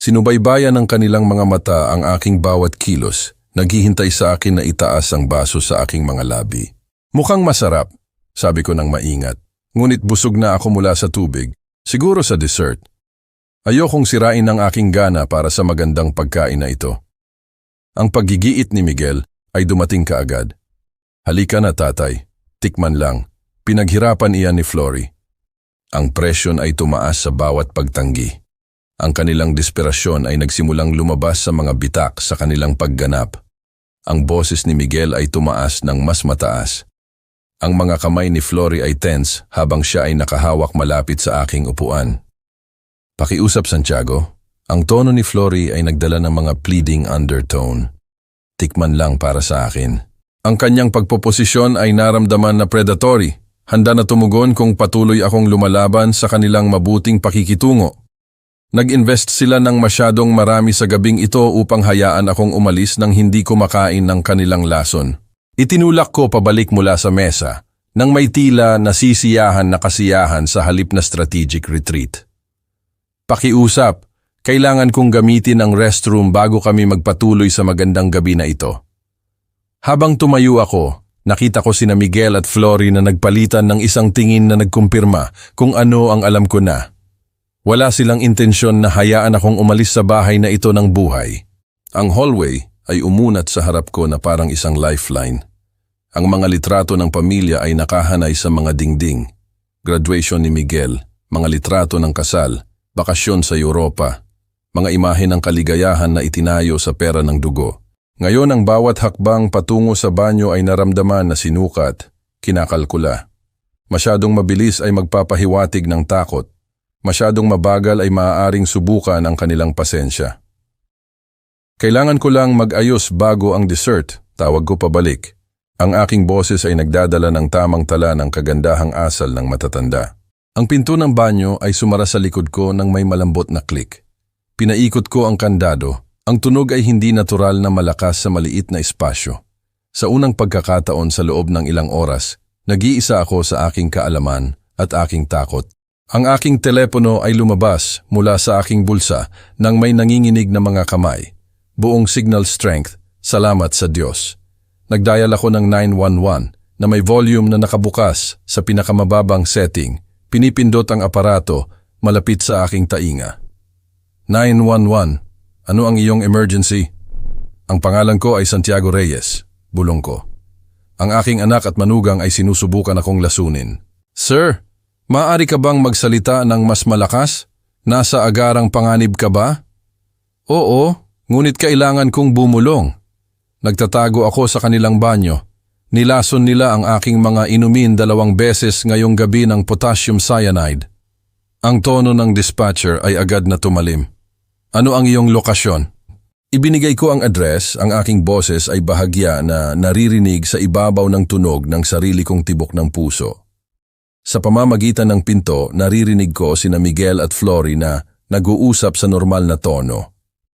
Speaker 1: Sinubaybayan ng kanilang mga mata ang aking bawat kilos, naghihintay sa akin na itaas ang baso sa aking mga labi. Mukhang masarap, sabi ko ng maingat. Ngunit busog na ako mula sa tubig, siguro sa dessert. Ayokong sirain ang aking gana para sa magandang pagkain na ito. Ang paggigiit ni Miguel ay dumating kaagad. Halika na tatay, tikman lang. Pinaghirapan iyan ni Flory. Ang presyon ay tumaas sa bawat pagtanggi. Ang kanilang desperasyon ay nagsimulang lumabas sa mga bitak sa kanilang pagganap. Ang boses ni Miguel ay tumaas ng mas mataas. Ang mga kamay ni Flory ay tense habang siya ay nakahawak malapit sa aking upuan. Pakiusap Santiago, ang tono ni Flory ay nagdala ng mga pleading undertone. Tikman lang para sa akin. Ang kanyang pagpoposisyon ay naramdaman na predatory. Handa na tumugon kung patuloy akong lumalaban sa kanilang mabuting pakikitungo. Nag-invest sila ng masyadong marami sa gabing ito upang hayaan akong umalis nang hindi kumakain ng kanilang lason. Itinulak ko pabalik mula sa mesa nang may tila nasisiyahan na kasiyahan sa halip na strategic retreat. Pakiusap, kailangan kong gamitin ang restroom bago kami magpatuloy sa magandang gabi na ito. Habang tumayo ako, nakita ko sina Miguel at Flory na nagpalitan ng isang tingin na nagkumpirma kung ano ang alam ko na. Wala silang intensyon na hayaan akong umalis sa bahay na ito ng buhay. Ang hallway ay umunat sa harap ko na parang isang lifeline. Ang mga litrato ng pamilya ay nakahanay sa mga dingding. Graduation ni Miguel, mga litrato ng kasal, bakasyon sa Europa. mga imahe ng kaligayahan na itinayo sa pera ng dugo. Ngayon ang bawat hakbang patungo sa banyo ay naramdaman na sinukat, kinakalkula. Masyadong mabilis ay magpapahiwatig ng takot. Masyadong mabagal ay maaaring subukan ang kanilang pasensya. Kailangan ko lang mag-ayos bago ang dessert, tawag ko pabalik. Ang aking boses ay nagdadala ng tamang tala ng kagandahang asal ng matatanda. Ang pinto ng banyo ay sumara sa likod ko ng may malambot na click. Pinaikot ko ang kandado. Ang tunog ay hindi natural na malakas sa maliit na espasyo. Sa unang pagkakataon sa loob ng ilang oras, nag-iisa ako sa aking kaalaman at aking takot. Ang aking telepono ay lumabas mula sa aking bulsa nang may nanginginig na mga kamay. Buong signal strength, salamat sa Diyos. Nagdial ako ng 911 na may volume na nakabukas sa pinakamababang setting. Pinipindot ang aparato malapit sa aking tainga. 911, ano ang iyong emergency? Ang pangalan ko ay Santiago Reyes, bulong ko. Ang aking anak at manugang ay sinusubukan akong lasunin. Sir, maaari ka bang magsalita ng mas malakas? Nasa agarang panganib ka ba? Oo, ngunit kailangan kong bumulong. Nagtatago ako sa kanilang banyo. Nilason nila ang aking mga inumin 2 beses ngayong gabi ng potassium cyanide. Ang tono ng dispatcher ay agad na tumalim. Ano ang iyong lokasyon? Ibinigay ko ang address, ang aking boses ay bahagya na naririnig sa ibabaw ng tunog ng sarili kong tibok ng puso. Sa pamamagitan ng pinto, naririnig ko sina Miguel at Flory na nag-uusap sa normal na tono.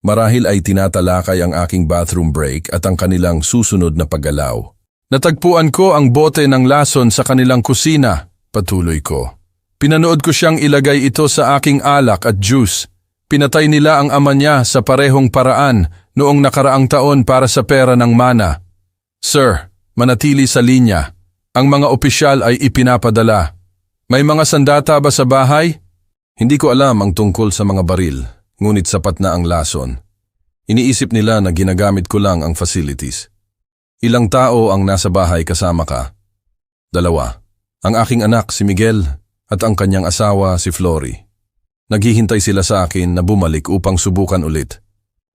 Speaker 1: Marahil ay tinatalakay ang aking bathroom break at ang kanilang susunod na paggalaw. Natagpuan ko ang bote ng lason sa kanilang kusina, patuloy ko. Pinanood ko siyang ilagay ito sa aking alak at juice. Pinatay nila ang ama niya sa parehong paraan noong nakaraang taon para sa pera ng mana. Sir, manatili sa linya. Ang mga opisyal ay ipinapadala. May mga sandata ba sa bahay? Hindi ko alam ang tungkol sa mga baril. Ngunit sapat na ang lason. Iniisip nila na ginagamit ko lang ang facilities. Ilang tao ang nasa bahay kasama ka? 2. Ang aking anak si Miguel at ang kanyang asawa si Flory. Naghihintay sila sa akin na bumalik upang subukan ulit.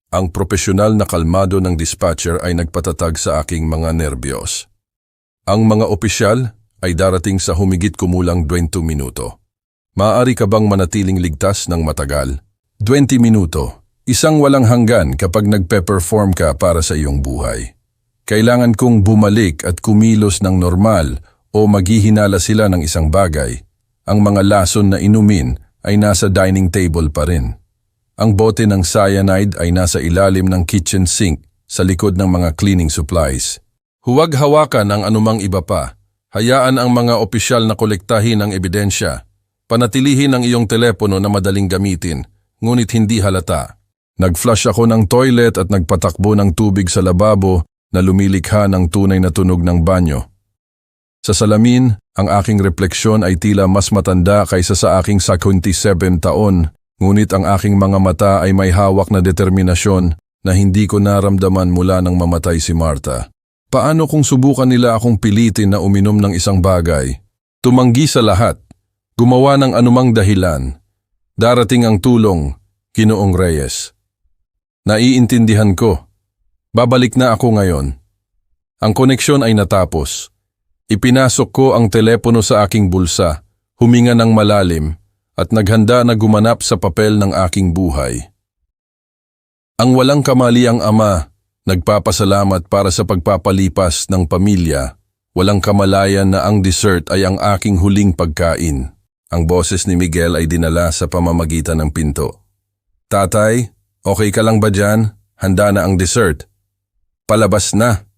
Speaker 1: Ang profesional na kalmado ng dispatcher ay nagpatatag sa aking mga nerbiyos. Ang mga opisyal ay darating sa humigit kumulang 20 minuto. Maaari ka bang manatiling ligtas ng matagal? 20 minuto, isang walang hanggan kapag nagpe-perform ka para sa iyong buhay. Kailangan kong bumalik at kumilos ng normal o maghihinala sila ng isang bagay. Ang mga lason na inumin ay nasa dining table pa rin. Ang bote ng cyanide ay nasa ilalim ng kitchen sink sa likod ng mga cleaning supplies. Huwag hawakan ang anumang iba pa. Hayaan ang mga opisyal na kolektahin ang ebidensya. Panatilihin ang iyong telepono na madaling gamitin. Ngunit hindi halata. Nag-flush ako ng toilet at nagpatakbo ng tubig sa lababo na lumilikha ng tunay na tunog ng banyo. Sa salamin, ang aking refleksyon ay tila mas matanda kaysa sa aking 27 taon, ngunit ang aking mga mata ay may hawak na determinasyon na hindi ko naramdaman mula nang mamatay si Martha. Paano kung subukan nila akong pilitin na uminom ng isang bagay? Tumanggi sa lahat. Gumawa ng anumang dahilan. Darating ang tulong, Ginoong Reyes. Naiintindihan ko. Babalik na ako ngayon. Ang koneksyon ay natapos. Ipinasok ko ang telepono sa aking bulsa, huminga ng malalim, at naghanda na gumanap sa papel ng aking buhay. Ang walang kamaliang ama, nagpapasalamat para sa pagpapalipas ng pamilya. Walang kamalayan na ang dessert ay ang aking huling pagkain. Ang boses ni Miguel ay dinala sa pamamagitan ng pinto. Tatay, okay ka lang ba dyan? Handa na ang dessert. Palabas na.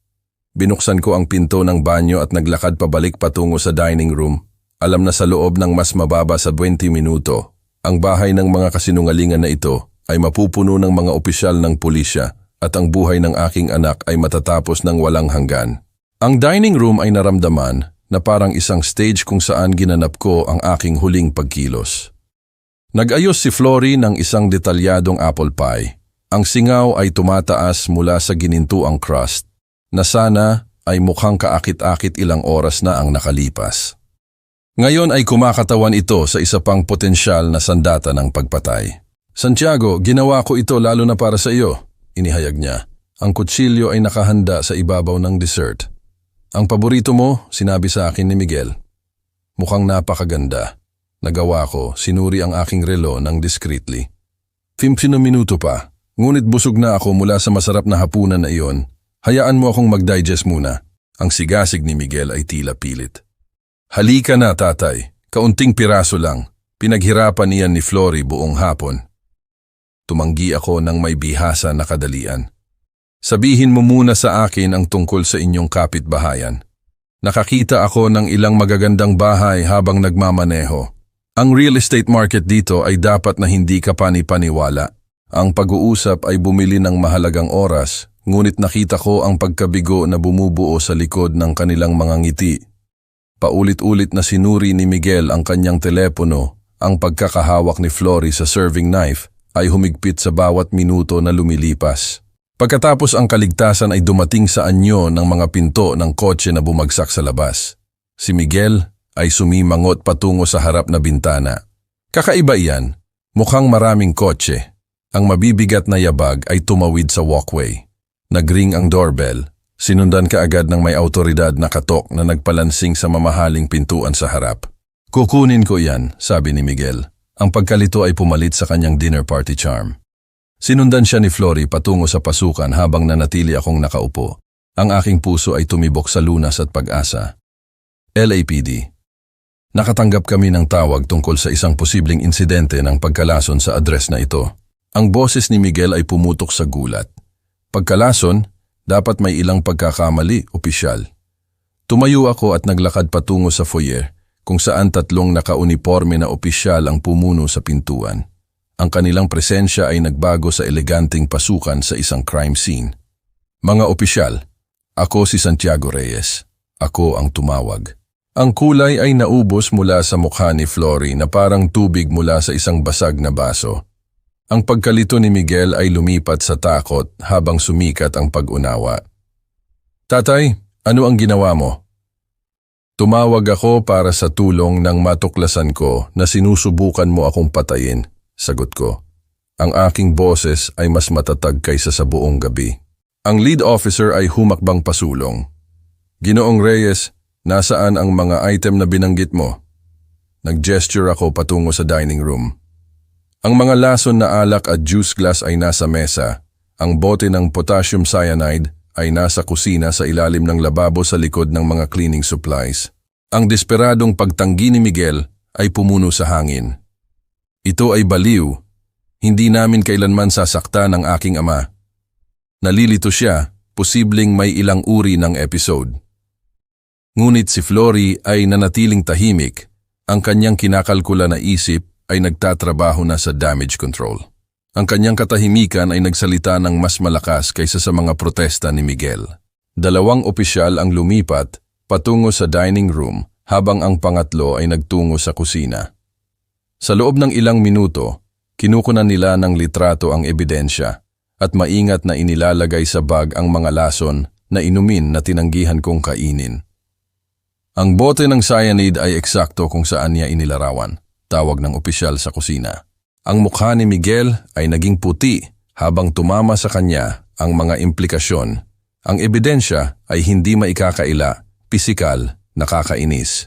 Speaker 1: Binuksan ko ang pinto ng banyo at naglakad pabalik patungo sa dining room. Alam na sa loob ng mas mababa sa 20 minuto, ang bahay ng mga kasinungalingan na ito ay mapupuno ng mga opisyal ng pulisya at ang buhay ng aking anak ay matatapos ng walang hanggan. Ang dining room ay naramdaman na parang isang stage kung saan ginanap ko ang aking huling pagkilos. Nag-ayos si Flory ng isang detalyadong apple pie. Ang singaw ay tumataas mula sa ginintuang crust, na sana ay mukhang kaakit-akit ilang oras na ang nakalipas. Ngayon ay kumakatawan ito sa isa pang potensyal na sandata ng pagpatay. Santiago, ginawa ko ito lalo na para sa iyo, inihayag niya. Ang kutsilyo ay nakahanda sa ibabaw ng dessert. Ang paborito mo, sinabi sa akin ni Miguel. Mukhang napakaganda. Nagawa ko, sinuri ang aking relo ng discreetly. 15 minuto pa, ngunit busog na ako mula sa masarap na hapunan na iyon. Hayaan mo akong mag-digest muna. Ang sigasig ni Miguel ay tila pilit. Halika na, tatay. Kaunting piraso lang. Pinaghirapan niyan ni Flory buong hapon. Tumanggi ako ng may bihasa na kadalian. Sabihin mo muna sa akin ang tungkol sa inyong kapitbahayan. Nakakita ako ng ilang magagandang bahay habang nagmamaneho. Ang real estate market dito ay dapat na hindi ka pani-paniwala. Ang pag-uusap ay bumili ng mahalagang oras, ngunit nakita ko ang pagkabigo na bumubuo sa likod ng kanilang mga ngiti. Paulit-ulit na sinuri ni Miguel ang kanyang telepono, ang pagkakahawak ni Flory sa serving knife ay humigpit sa bawat minuto na lumilipas. Pagkatapos ang kaligtasan ay dumating sa anyo ng mga pinto ng kotse na bumagsak sa labas. Si Miguel ay sumimangot patungo sa harap na bintana. Kakaiba iyan, mukhang maraming kotse. Ang mabibigat na yabag ay tumawid sa walkway. Nagring ang doorbell, sinundan kaagad ng may autoridad na katok na nagpalansing sa mamahaling pintuan sa harap. Kukunin ko yan, sabi ni Miguel. Ang pagkalito ay pumalit sa kanyang dinner party charm. Sinundan siya ni Flory patungo sa pasukan habang nanatili akong nakaupo. Ang aking puso ay tumibok sa lunas at pag-asa. LAPD. Nakatanggap kami ng tawag tungkol sa isang posibleng insidente ng pagkalason sa address na ito. Ang boses ni Miguel ay pumutok sa gulat. Pagkalason, dapat may ilang pagkakamali, opisyal. Tumayo ako at naglakad patungo sa foyer, kung saan 3 nakauniporme na opisyal ang pumuno sa pintuan. Ang kanilang presensya ay nagbago sa eleganteng pasukan sa isang crime scene. Mga opisyal, ako si Santiago Reyes. Ako ang tumawag. Ang kulay ay naubos mula sa mukha ni Flory na parang tubig mula sa isang basag na baso. Ang pagkalito ni Miguel ay lumipat sa takot habang sumikat ang pag-unawa. Tatay, ano ang ginawa mo? Tumawag ako para sa tulong nang matuklasan ko na sinusubukan mo akong patayin. Sagot ko. Ang aking boses ay mas matatag kaysa sa buong gabi. Ang lead officer ay humakbang pasulong. Ginoong Reyes, nasaan ang mga item na binanggit mo? Nag-gesture ako patungo sa dining room. Ang mga lason na alak at juice glass ay nasa mesa. Ang bote ng potassium cyanide ay nasa kusina sa ilalim ng lababo sa likod ng mga cleaning supplies. Ang desperadong pagtanggi ni Miguel ay pumuno sa hangin. Ito ay baliw. Hindi namin kailanman sasaktan ang aking ama. Nalilito siya, posibleng may ilang uri ng episode. Ngunit si Flory ay nanatiling tahimik. Ang kanyang kinakalkula na isip ay nagtatrabaho na sa damage control. Ang kanyang katahimikan ay nagsalita ng mas malakas kaysa sa mga protesta ni Miguel. 2 opisyal ang lumipat patungo sa dining room habang ang pangatlo ay nagtungo sa kusina. Sa loob ng ilang minuto, kinukunan nila ng litrato ang ebidensya at maingat na inilalagay sa bag ang mga lason na inumin na tinanggihan kong kainin. Ang bote ng cyanide ay eksakto kung saan niya inilarawan, tawag ng opisyal sa kusina. Ang mukha ni Miguel ay naging puti habang tumama sa kanya ang mga implikasyon. Ang ebidensya ay hindi maikakaila, pisikal, nakakainis.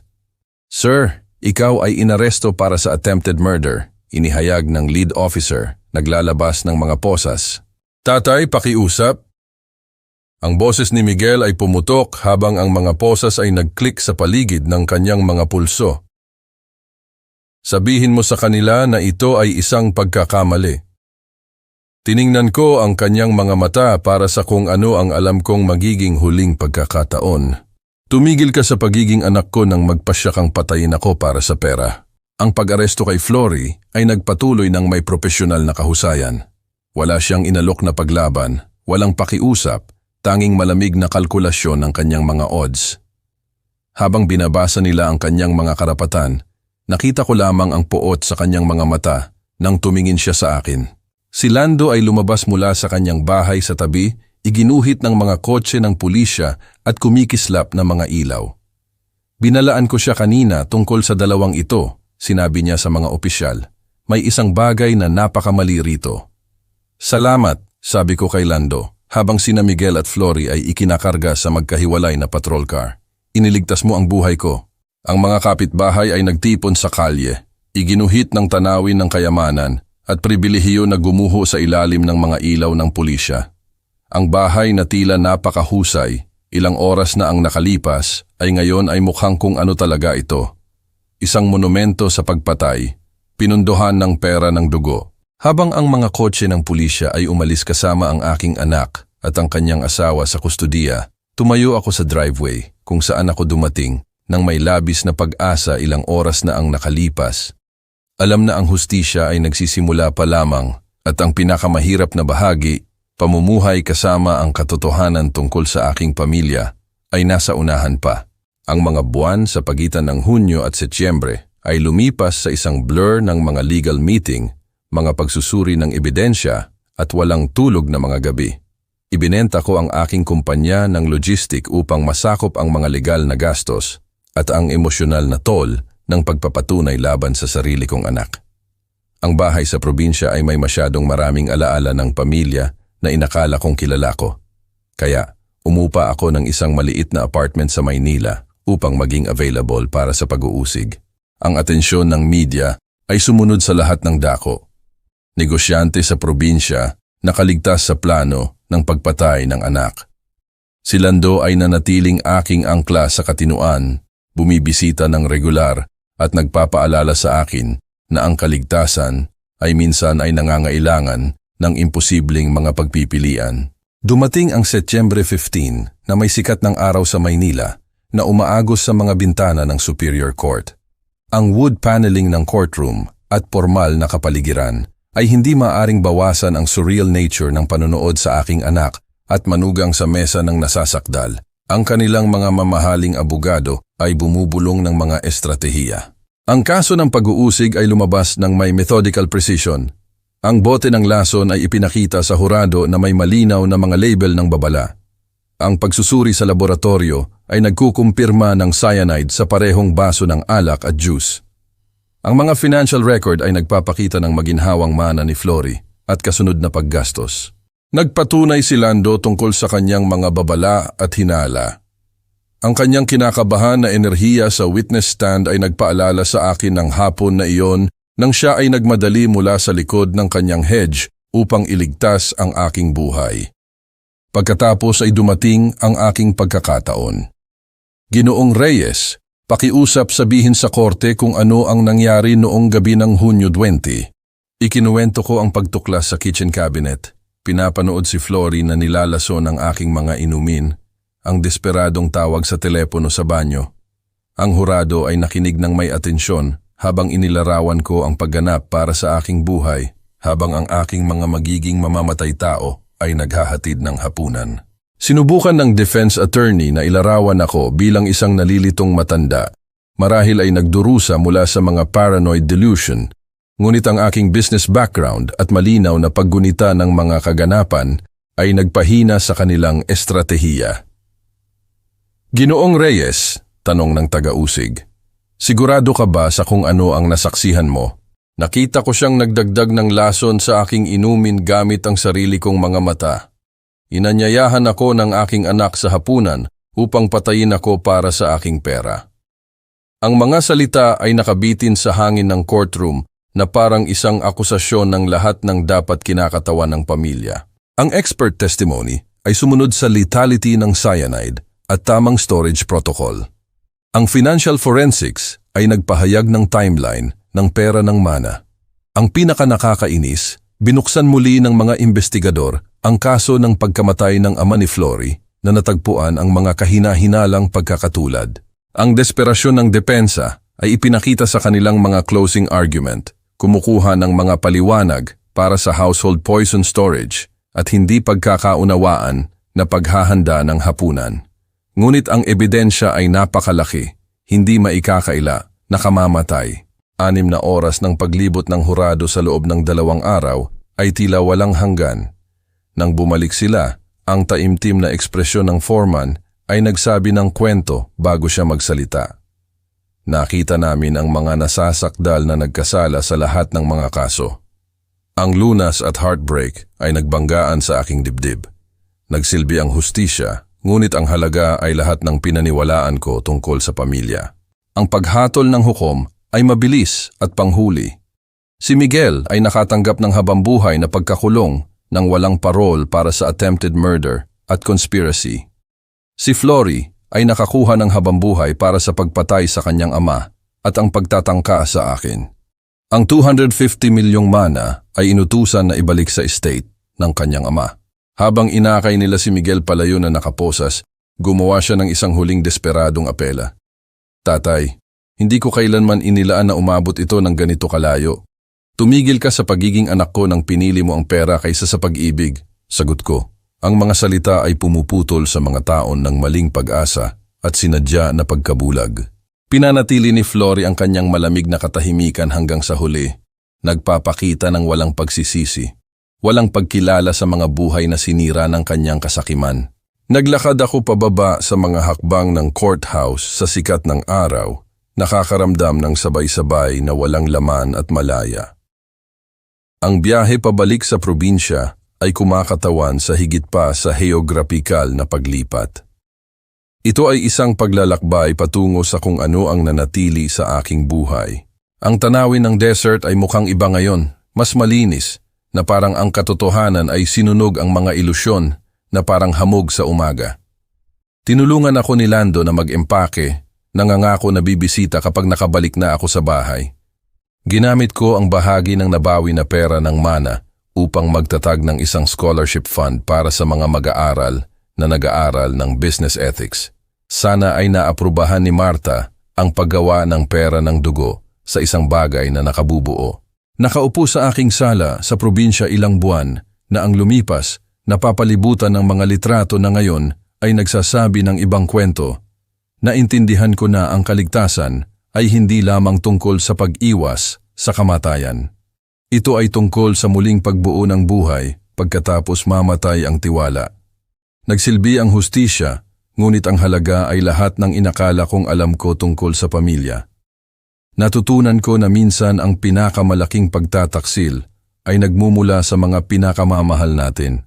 Speaker 1: Sir, ikaw ay inaresto para sa attempted murder, inihayag ng lead officer, naglalabas ng mga posas. Tatay, pakiusap. Ang boses ni Miguel ay pumutok habang ang mga posas ay nag-click sa paligid ng kanyang mga pulso. Sabihin mo sa kanila na ito ay isang pagkakamali. Tiningnan ko ang kanyang mga mata para sa kung ano ang alam kong magiging huling pagkakataon. Tumigil ka sa pagiging anak ko nang magpasya kang patayin ako para sa pera. Ang pag-aresto kay Flory ay nagpatuloy ng may propesyonal na kahusayan. Wala siyang inalok na paglaban, walang pakiusap, tanging malamig na kalkulasyon ng kanyang mga odds. Habang binabasa nila ang kanyang mga karapatan, nakita ko lamang ang puot sa kanyang mga mata nang tumingin siya sa akin. Si Lando ay lumabas mula sa kanyang bahay sa tabi, iginuhit ng mga kotse ng pulisya at kumikislap ng mga ilaw. Binalaan ko siya kanina tungkol sa 2 ito, sinabi niya sa mga opisyal. may isang bagay na napakamali rito. Salamat, sabi ko kay Lando, habang sina Miguel at Flory ay ikinakarga sa magkahiwalay na patrol car. Iniligtas mo ang buhay ko. Ang mga kapitbahay ay nagtipon sa kalye, iginuhit ng tanawin ng kayamanan at pribilehiyo na gumuho sa ilalim ng mga ilaw ng pulisya. Ang bahay na tila napakahusay, ilang oras na ang nakalipas, ay ngayon ay mukhang kung ano talaga ito. Isang monumento sa pagpatay, pinunduhan ng pera ng dugo. Habang ang mga kotse ng pulisya ay umalis kasama ang aking anak at ang kanyang asawa sa kustudiya, tumayo ako sa driveway kung saan ako dumating nang may labis na pag-asa ilang oras na ang nakalipas. Alam na ang hustisya ay nagsisimula pa lamang at ang pinakamahirap na bahagi, pamumuhay kasama ang katotohanan tungkol sa aking pamilya, ay nasa unahan pa. Ang mga buwan sa pagitan ng Hunyo at Setyembre ay lumipas sa isang blur ng mga legal meeting, mga pagsusuri ng ebidensya at walang tulog na mga gabi. Ibinenta ko ang aking kumpanya ng logistic upang masakop ang mga legal na gastos at ang emosyonal na toll ng pagpapatunay laban sa sarili kong anak. Ang bahay sa probinsya ay may masyadong maraming alaala ng pamilya na inakala kong kilala ko. Kaya umupa ako ng isang maliit na apartment sa Maynila upang maging available para sa pag-uusig. Ang atensyon ng media ay sumunod sa lahat ng dako. Negosyante sa probinsya, nakaligtas sa plano ng pagpatay ng anak. Si Lando ay nanatiling aking angkla sa katinuan, bumibisita ng regular at nagpapaalala sa akin na ang kaligtasan ay minsan ay nangangailangan ng imposibleng mga pagpipilian. Dumating ang Setyembre 15 na may sikat ng araw sa Maynila na umaagos sa mga bintana ng Superior Court. Ang wood paneling ng courtroom at formal na kapaligiran ay hindi maaring bawasan ang surreal nature ng panonood sa aking anak at manugang sa mesa ng nasasakdal. Ang kanilang mga mamahaling abogado ay bumubulong ng mga estratehiya. Ang kaso ng pag-uusig ay lumabas ng may methodical precision. Ang bote ng lason ay ipinakita sa hurado na may malinaw na mga label ng babala. Ang pagsusuri sa laboratorio ay nagkukumpirma ng cyanide sa parehong baso ng alak at juice. Ang mga financial record ay nagpapakita ng maginhawang mana ni Flory at kasunod na paggastos. Nagpatunay si Lando tungkol sa kanyang mga babala at hinala. Ang kanyang kinakabahan na enerhiya sa witness stand ay nagpaalala sa akin ng hapon na iyon nang siya ay nagmadali mula sa likod ng kanyang hedge upang iligtas ang aking buhay. Pagkatapos ay dumating ang aking pagkakataon. Ginoong Reyes, pakiusap sabihin sa korte kung ano ang nangyari noong gabi ng Hunyo 20. Ikinuwento ko ang pagtuklas sa kitchen cabinet. Pinapanood si Flory na nilalaso ng aking mga inumin. Ang desperadong tawag sa telepono sa banyo. Ang hurado ay nakinig ng may atensyon habang inilarawan ko ang pagganap para sa aking buhay habang ang aking mga magiging mamamatay tao ay naghahatid ng hapunan. Sinubukan ng defense attorney na ilarawan ako bilang isang nalilitong matanda. Marahil ay nagdurusa mula sa mga paranoid delusion. Ngunit ang aking business background at malinaw na paggunita ng mga kaganapan ay nagpahina sa kanilang estratehiya. Ginoong Reyes, tanong ng taga-usig, sigurado ka ba sa kung ano ang nasaksihan mo? Nakita ko siyang nagdagdag ng lason sa aking inumin gamit ang sarili kong mga mata. Inanyayahan ako ng aking anak sa hapunan upang patayin ako para sa aking pera. Ang mga salita ay nakabitin sa hangin ng courtroom na parang isang akusasyon ng lahat ng dapat kinakatawan ng pamilya. Ang expert testimony ay sumunod sa lethality ng cyanide at tamang storage protocol. Ang financial forensics ay nagpahayag ng timeline ng pera ng mana. Ang pinakanakakainis, binuksan muli ng mga investigador ang kaso ng pagkamatay ng ama ni Flory na natagpuan ang mga kahina-hinalang pagkakatulad. Ang desperasyon ng depensa ay ipinakita sa kanilang mga closing argument, kumukuha ng mga paliwanag para sa household poison storage at hindi pagkakaunawaan na paghahanda ng hapunan. Ngunit ang ebidensya ay napakalaki, hindi maikakaila, nakamamatay. 6 na oras ng paglibot ng hurado sa loob ng 2 araw ay tila walang hanggan. Nang bumalik sila, ang taimtim na ekspresyon ng foreman ay nagsabi ng kwento bago siya magsalita. Nakita namin ang mga nasasakdal na nagkasala sa lahat ng mga kaso. Ang lunas at heartbreak ay nagbanggaan sa aking dibdib. Nagsilbi ang hustisya, ngunit ang halaga ay lahat ng pinaniwalaan ko tungkol sa pamilya. Ang paghatol ng hukom ay mabilis at panghuli. Si Miguel ay nakatanggap ng habambuhay na pagkakulong ng walang parol para sa attempted murder at conspiracy. Si Flory ay nakakuha ng habambuhay para sa pagpatay sa kanyang ama at ang pagtatangka sa akin. Ang 250 milyong mana ay inutusan na ibalik sa estate ng kanyang ama. Habang inakay nila si Miguel palayo na nakaposas, gumawa siya ng isang huling desperadong apela. Tatay, hindi ko kailanman inilaan na umabot ito ng ganito kalayo. Tumigil ka sa pagiging anak ko nang pinili mo ang pera kaysa sa pag-ibig. Sagot ko. Ang mga salita ay pumuputol sa mga taon ng maling pag-asa at sinadya na pagkabulag. Pinanatili ni Flory ang kanyang malamig na katahimikan hanggang sa huli. Nagpapakita ng walang pagsisisi. Walang pagkilala sa mga buhay na sinira ng kanyang kasakiman. Naglakad ako pababa sa mga hakbang ng courthouse sa sikat ng araw, nakakaramdam ng sabay-sabay na walang laman at malaya. Ang biyahe pabalik sa probinsya ay kumakatawan sa higit pa sa heograpikal na paglipat. Ito ay isang paglalakbay patungo sa kung ano ang nanatili sa aking buhay. Ang tanawin ng desert ay mukhang iba ngayon, mas malinis, na parang ang katotohanan ay sinunog ang mga ilusyon na parang hamog sa umaga. Tinulungan ako ni Lando na mag-empake, nangangako na bibisita kapag nakabalik na ako sa bahay. Ginamit ko ang bahagi ng nabawi na pera ng mana upang magtatag ng isang scholarship fund para sa mga mag-aaral na nag-aaral ng business ethics. Sana ay naaprubahan ni Marta ang paggawa ng pera ng dugo sa isang bagay na nakabubuo. Nakaupo sa aking sala sa probinsya ilang buwan na ang lumipas, napapalibutan ng mga litrato na ngayon ay nagsasabi ng ibang kwento. Naintindihan ko na ang kaligtasan ay hindi lamang tungkol sa pag-iwas sa kamatayan. Ito ay tungkol sa muling pagbuo ng buhay pagkatapos mamatay ang tiwala. Nagsilbi ang hustisya, ngunit ang halaga ay lahat ng inakala kong alam ko tungkol sa pamilya. Natutunan ko na minsan ang pinakamalaking pagtataksil ay nagmumula sa mga pinakamamahal natin.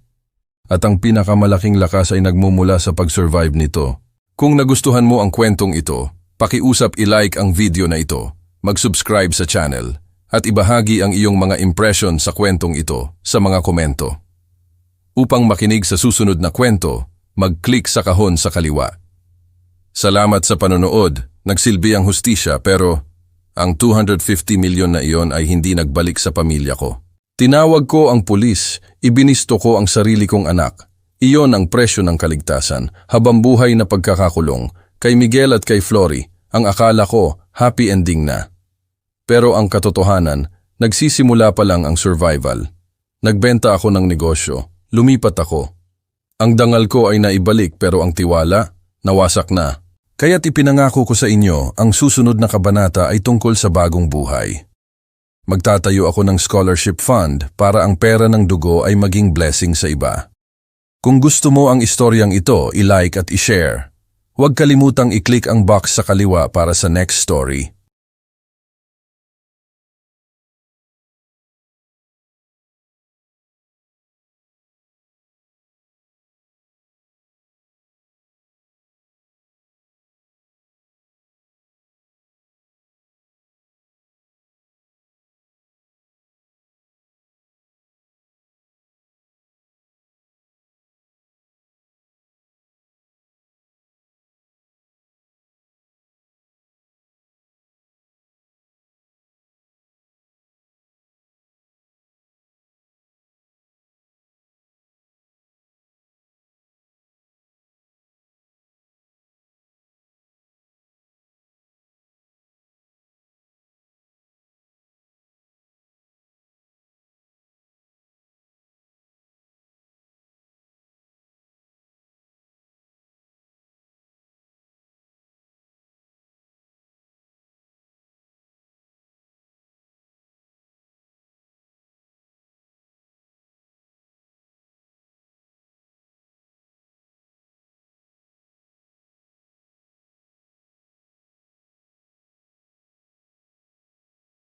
Speaker 1: At ang pinakamalaking lakas ay nagmumula sa pag-survive nito. Kung nagustuhan mo ang kwentong ito, pakiusap i-like ang video na ito, mag-subscribe sa channel, at ibahagi ang iyong mga impression sa kwentong ito sa mga komento. Upang makinig sa susunod na kwento, mag-click sa kahon sa kaliwa. Salamat sa panonood, nagsilbi ang hustisya pero ang 250 milyon na iyon ay hindi nagbalik sa pamilya ko. Tinawag ko ang pulis, ibinisto ko ang sarili kong anak. Iyon ang presyo ng kaligtasan, habambuhay na pagkakakulong. Kay Miguel at kay Flory, ang akala ko happy ending na. Pero ang katotohanan, nagsisimula pa lang ang survival. Nagbenta ako ng negosyo, lumipat ako. Ang dangal ko ay naibalik pero ang tiwala, nawasak na. Kaya't ipinangako ko sa inyo, ang susunod na kabanata ay tungkol sa bagong buhay. Magtatayo ako ng scholarship fund para ang pera ng dugo ay maging blessing sa iba. Kung gusto mo ang istoryang ito, i-like at i-share. Huwag kalimutang i-click ang box sa kaliwa para sa next story.